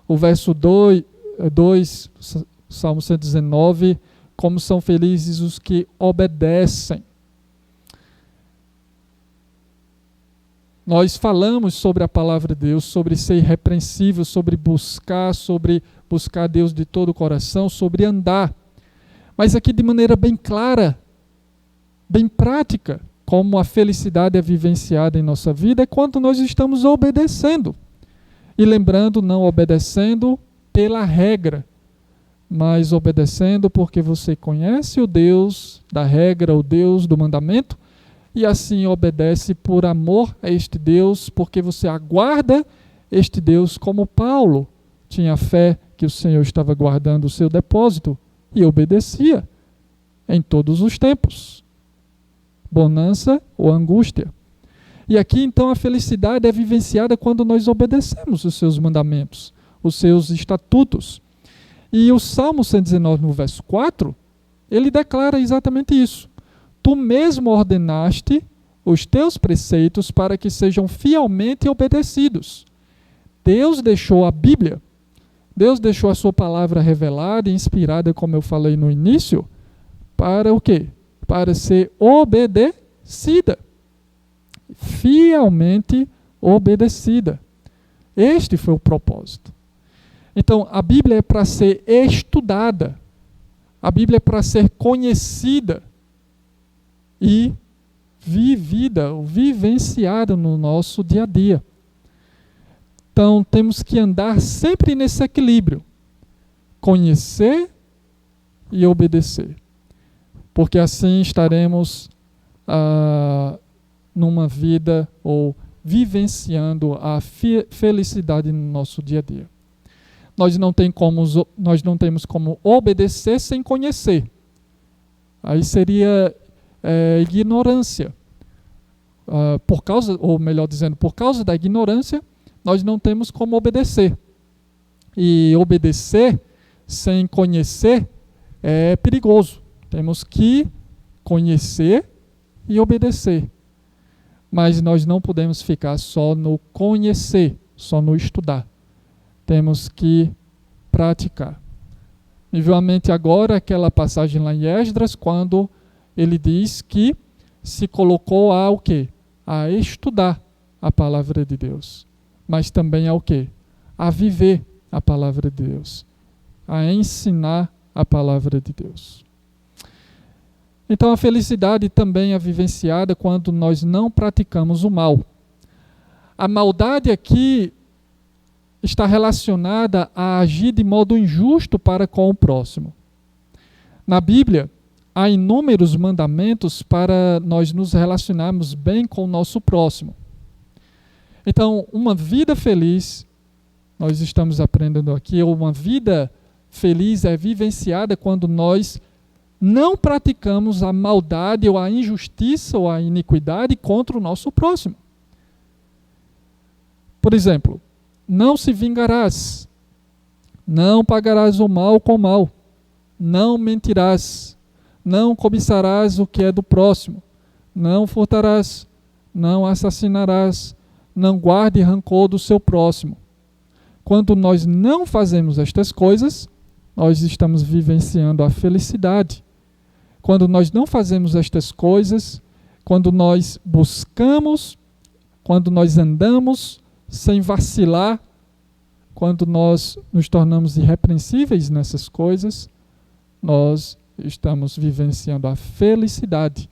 O verso 2, Salmo 119, como são felizes os que obedecem. Nós falamos sobre a palavra de Deus, sobre ser irrepreensível, sobre buscar Deus de todo o coração, sobre andar. Mas aqui de maneira bem clara, bem prática, como a felicidade é vivenciada em nossa vida, é quando nós estamos obedecendo. E lembrando, não obedecendo pela regra, mas obedecendo porque você conhece o Deus da regra, o Deus do mandamento, e assim obedece por amor a este Deus, porque você aguarda este Deus, como Paulo tinha fé que o Senhor estava guardando o seu depósito e obedecia em todos os tempos, bonança ou angústia. E aqui então a felicidade é vivenciada quando nós obedecemos os seus mandamentos, os seus estatutos. E o Salmo 119, no verso 4, ele declara exatamente isso. Tu mesmo ordenaste os teus preceitos para que sejam fielmente obedecidos. Deus deixou a Bíblia, Deus deixou a sua palavra revelada e inspirada, como eu falei no início, para o quê? Para ser obedecida. Fielmente obedecida. Este foi o propósito. Então, a Bíblia é para ser estudada. A Bíblia é para ser conhecida e vivida, ou vivenciada no nosso dia a dia. Então, temos que andar sempre nesse equilíbrio. Conhecer e obedecer. Porque assim estaremos numa vida ou vivenciando a felicidade no nosso dia a dia. Nós não temos como obedecer sem conhecer. Aí seria ignorância. Por causa da ignorância, nós não temos como obedecer. E obedecer sem conhecer é perigoso. Temos que conhecer e obedecer. Mas nós não podemos ficar só no conhecer, só no estudar. Temos que praticar. Me veio à mente agora aquela passagem lá em Esdras, quando ele diz que se colocou a o quê? A estudar a palavra de Deus. Mas também ao quê? A viver a palavra de Deus. A ensinar a palavra de Deus. Então a felicidade também é vivenciada quando nós não praticamos o mal. A maldade aqui está relacionada a agir de modo injusto para com o próximo. Na Bíblia, há inúmeros mandamentos para nós nos relacionarmos bem com o nosso próximo. Então, uma vida feliz, nós estamos aprendendo aqui, uma vida feliz é vivenciada quando nós não praticamos a maldade ou a injustiça ou a iniquidade contra o nosso próximo. Por exemplo, não se vingarás, não pagarás o mal com o mal, não mentirás, não cobiçarás o que é do próximo, não furtarás, não assassinarás, não guarde rancor do seu próximo. Quando nós não fazemos estas coisas, nós estamos vivenciando a felicidade. Quando nós não fazemos estas coisas, quando nós buscamos, quando nós andamos sem vacilar quando nós nos tornamos irrepreensíveis nessas coisas, nós estamos vivenciando a felicidade.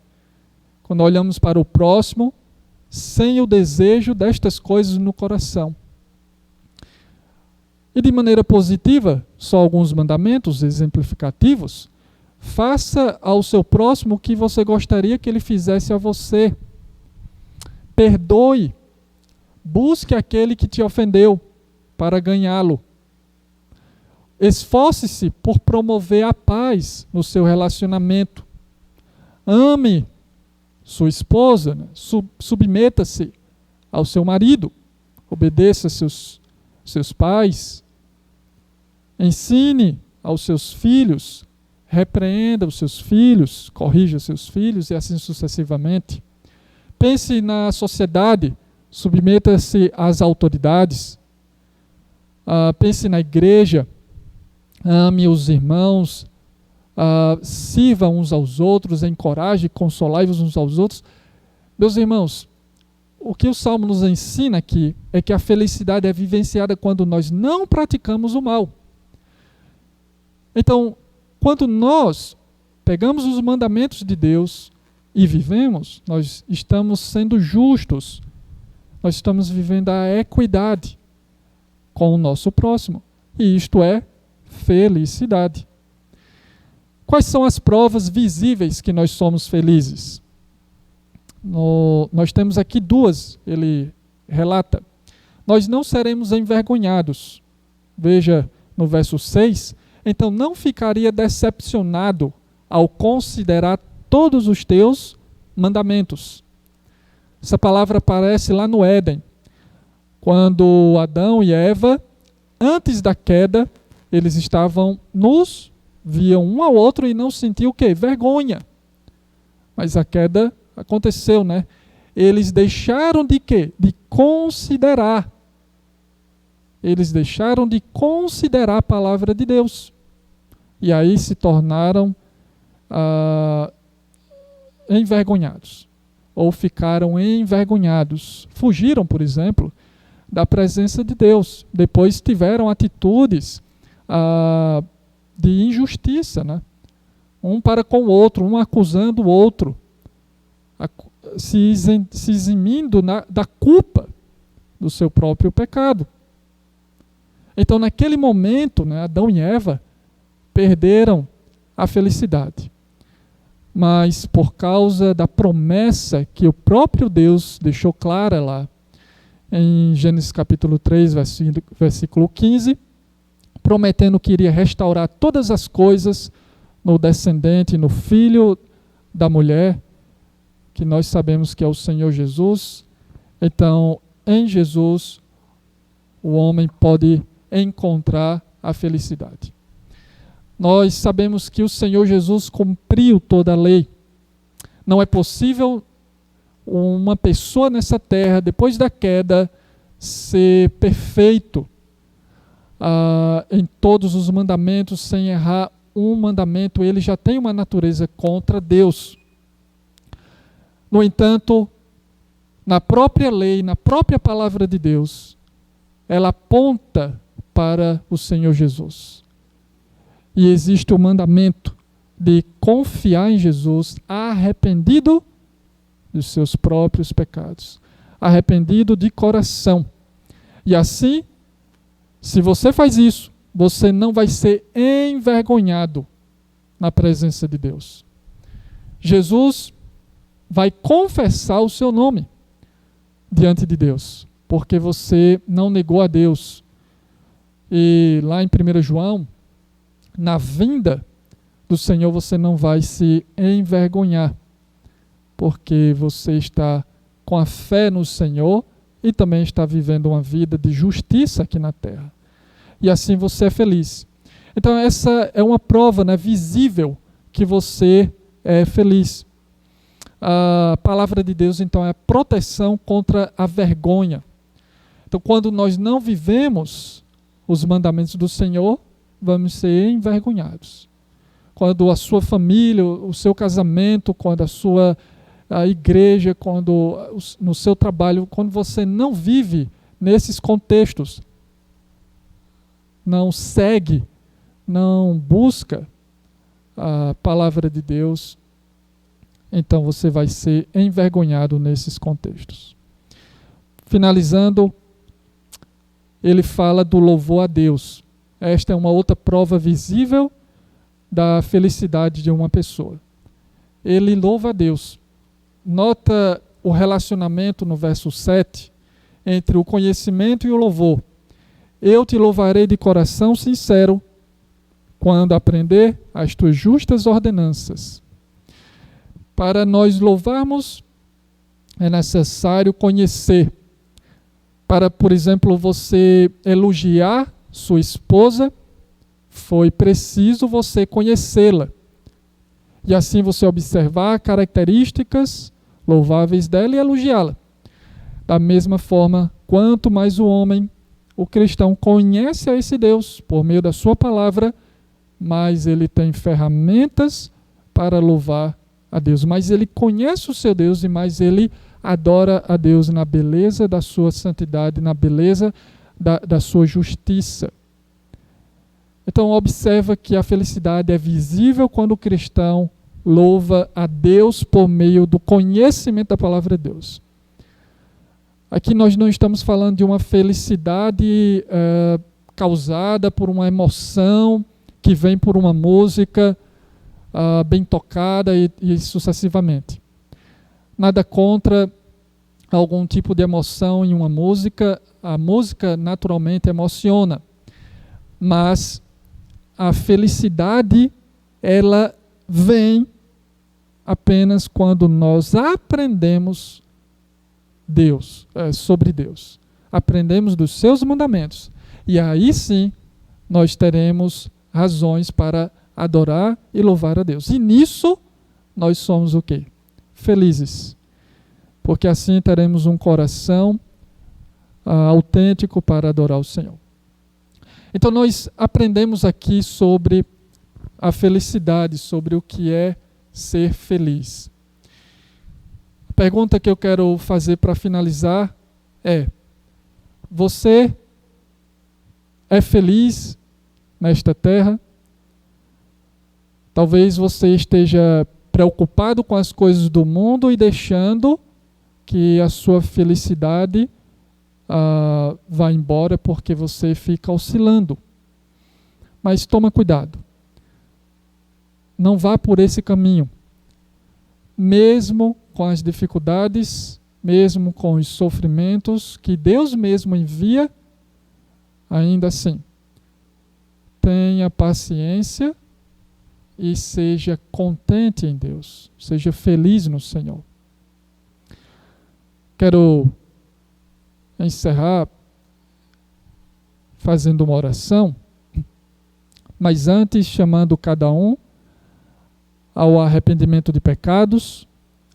Quando olhamos para o próximo, sem o desejo destas coisas no coração. E de maneira positiva, só alguns mandamentos exemplificativos. Faça ao seu próximo o que você gostaria que ele fizesse a você. Perdoe. Busque aquele que te ofendeu para ganhá-lo. Esforce-se por promover a paz no seu relacionamento. Ame sua esposa, né? Submeta-se ao seu marido. Obedeça seus pais. Ensine aos seus filhos. Repreenda os seus filhos. Corrija os seus filhos e assim sucessivamente. Pense na sociedade. Submeta-se às autoridades. Pense na igreja. Ame os irmãos. Sirva uns aos outros, encoraje, consolai-vos uns aos outros. Meus irmãos, o que o Salmo nos ensina aqui é que a felicidade é vivenciada quando nós não praticamos o mal. Então, quando nós pegamos os mandamentos de Deus e vivemos, nós estamos sendo justos. Nós estamos vivendo a equidade com o nosso próximo. E isto é felicidade. Quais são as provas visíveis que nós somos felizes? Nós temos aqui duas, ele relata. Nós não seremos envergonhados. Veja no verso 6. Então não ficaria decepcionado ao considerar todos os teus mandamentos. Essa palavra aparece lá no Éden, quando Adão e Eva, antes da queda, eles estavam nus, viam um ao outro e não sentiam o quê? Vergonha. Mas a queda aconteceu, né? Eles deixaram de quê? De considerar. Eles deixaram de considerar a palavra de Deus. E aí se tornaram envergonhados. Ou ficaram envergonhados. Fugiram, por exemplo, da presença de Deus. Depois tiveram atitudes de injustiça, né? Um para com o outro, um acusando o outro, se eximindo da culpa do seu próprio pecado. Então, naquele momento, né, Adão e Eva perderam a felicidade. Mas por causa da promessa que o próprio Deus deixou clara lá, em Gênesis capítulo 3, versículo 15, prometendo que iria restaurar todas as coisas no descendente, no filho da mulher, que nós sabemos que é o Senhor Jesus. Então, em Jesus, o homem pode encontrar a felicidade. Nós sabemos que o Senhor Jesus cumpriu toda a lei. Não é possível uma pessoa nessa terra, depois da queda, ser perfeito em todos os mandamentos, sem errar um mandamento. Ele já tem uma natureza contra Deus. No entanto, na própria lei, na própria palavra de Deus, ela aponta para o Senhor Jesus. E existe o mandamento de confiar em Jesus arrependido dos seus próprios pecados, arrependido de coração. E assim, se você faz isso, você não vai ser envergonhado na presença de Deus. Jesus vai confessar o seu nome diante de Deus, porque você não negou a Deus. E lá em 1 João, na vinda do Senhor, você não vai se envergonhar, porque você está com a fé no Senhor e também está vivendo uma vida de justiça aqui na terra. E assim você é feliz. Então essa é uma prova, né, visível que você é feliz. A palavra de Deus, então, é a proteção contra a vergonha. Então, quando nós não vivemos os mandamentos do Senhor, vamos ser envergonhados. Quando a sua família, o seu casamento, quando a igreja, quando no seu trabalho, quando você não vive nesses contextos, não segue, não busca a palavra de Deus, então você vai ser envergonhado nesses contextos. Finalizando, ele fala do louvor a Deus. Esta é uma outra prova visível da felicidade de uma pessoa. Ele louva a Deus. Nota o relacionamento no verso 7 entre o conhecimento e o louvor. Eu te louvarei de coração sincero quando aprender as tuas justas ordenanças. Para nós louvarmos, é necessário conhecer. Para, por exemplo, você elogiar sua esposa, foi preciso você conhecê-la. E assim você observar características louváveis dela e elogiá-la. Da mesma forma, quanto mais o homem, o cristão, conhece a esse Deus por meio da sua palavra, mais ele tem ferramentas para louvar a Deus. Mais ele conhece o seu Deus e mais ele adora a Deus na beleza da sua santidade, na beleza da sua justiça. Então observa que a felicidade é visível quando o cristão louva a Deus por meio do conhecimento da palavra de Deus. Aqui nós não estamos falando de uma felicidade causada por uma emoção que vem por uma música bem tocada e sucessivamente. Nada contra algum tipo de emoção em uma música. A música naturalmente emociona, mas a felicidade ela vem apenas quando nós aprendemos sobre Deus. Aprendemos dos seus mandamentos. E aí sim nós teremos razões para adorar e louvar a Deus. E nisso nós somos o quê? Felizes. Porque assim teremos um coração autêntico para adorar o Senhor. Então nós aprendemos aqui sobre a felicidade, sobre o que é ser feliz. A pergunta que eu quero fazer para finalizar é: você é feliz nesta terra? Talvez você esteja preocupado com as coisas do mundo e deixando que a sua felicidade vá embora porque você fica oscilando. Mas toma cuidado. Não vá por esse caminho. Mesmo com as dificuldades, mesmo com os sofrimentos que Deus mesmo envia, ainda assim, tenha paciência e seja contente em Deus. Seja feliz no Senhor. Quero encerrar fazendo uma oração, mas antes chamando cada um ao arrependimento de pecados.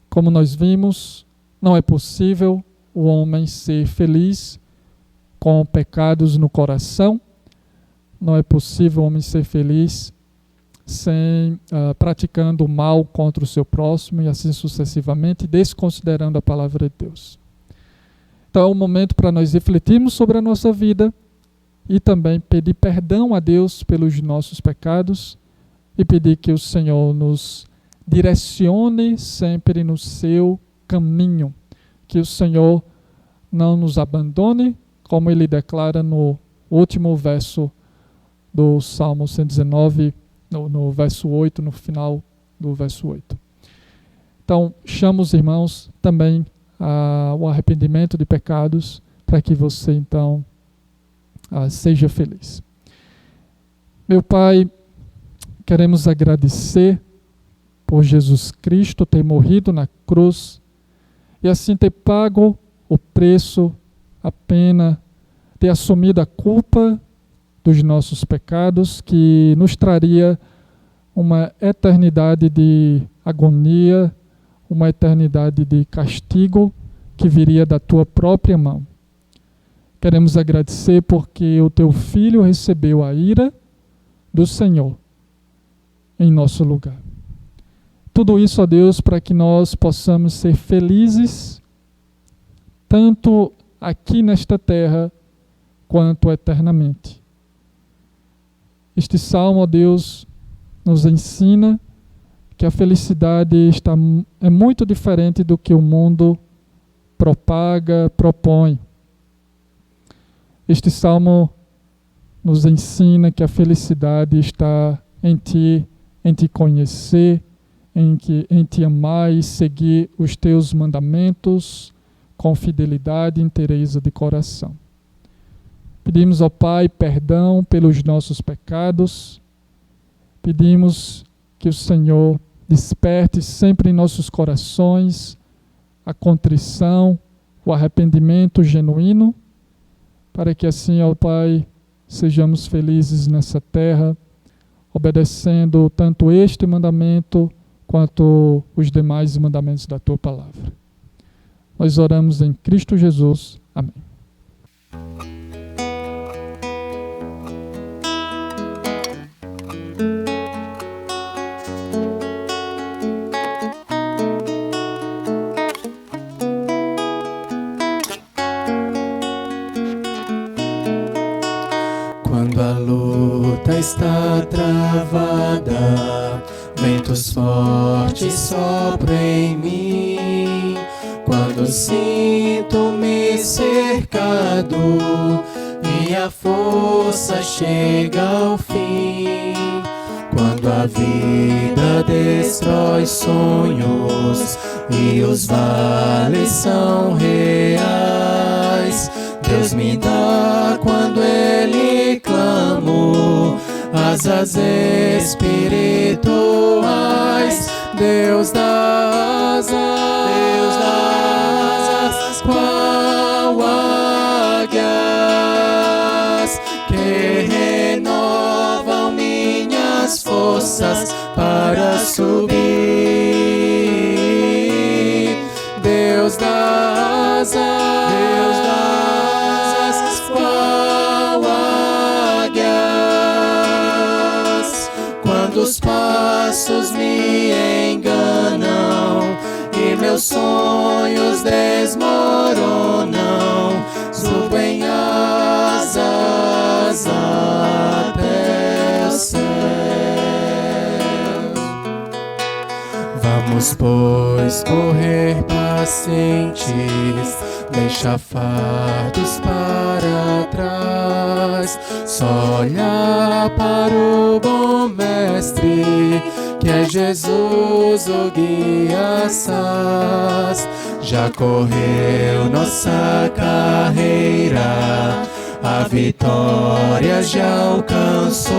Como nós vimos, não é possível o homem ser feliz com pecados no coração. Não é possível o homem ser feliz sem praticando o mal contra o seu próximo e assim sucessivamente, desconsiderando a palavra de Deus. Então é um momento para nós refletirmos sobre a nossa vida e também pedir perdão a Deus pelos nossos pecados e pedir que o Senhor nos direcione sempre no seu caminho, que o Senhor não nos abandone, como ele declara no último verso do Salmo 119, no verso 8, no final do verso 8. Então, chamo os irmãos também ao arrependimento de pecados, para que você então seja feliz. Meu Pai, queremos agradecer por Jesus Cristo ter morrido na cruz e assim ter pago o preço, a pena, ter assumido a culpa dos nossos pecados, que nos traria uma eternidade de agonia, uma eternidade de castigo que viria da tua própria mão. Queremos agradecer porque o teu Filho recebeu a ira do Senhor em nosso lugar. Tudo isso, ó Deus, para que nós possamos ser felizes, tanto aqui nesta terra, quanto eternamente. Este salmo, ó Deus, nos ensina que a felicidade é muito diferente do que o mundo propaga, propõe. Este salmo nos ensina que a felicidade está em te conhecer, em te amar e seguir os teus mandamentos com fidelidade e inteireza de coração. Pedimos, ó Pai, perdão pelos nossos pecados. Pedimos que o Senhor desperte sempre em nossos corações a contrição, o arrependimento genuíno, para que assim, ó Pai, sejamos felizes nessa terra, obedecendo tanto este mandamento quanto os demais mandamentos da Tua Palavra. Nós oramos em Cristo Jesus. Amém. Quando a luta está travada, ventos fortes sopram em mim. Quando sinto-me cercado e a força chega ao fim. Quando a vida destrói sonhos e os vales são reais, Deus me dá quando Ele clamo asas espirituais. Deus dá asas, qual águias que renovam minhas forças para subir. Deus dá asas, qual águias, quando os passos me enganam e meus sonhos desmoronam, subo em asas até o céu. Vamos, pois, correr pacientes, deixar fardos para trás, só olhar para o bom Mestre, que é Jesus, o guia sagaz. Já correu nossa carreira, a vitória já alcançou.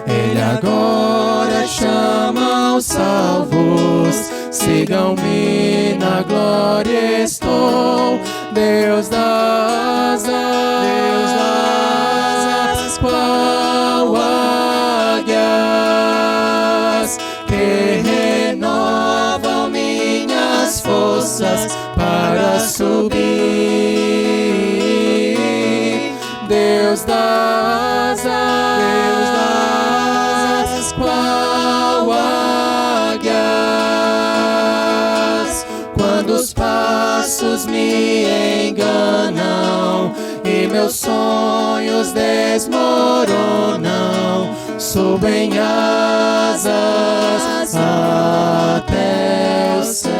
Ele agora chama os salvos, sigam-me, na glória estou. Deus dá asas, qual águias que renovam minhas forças para subir. Deus dá asas, qual águias, quando os passos me enganam e meus sonhos desmoronam, subo em asas até o céu.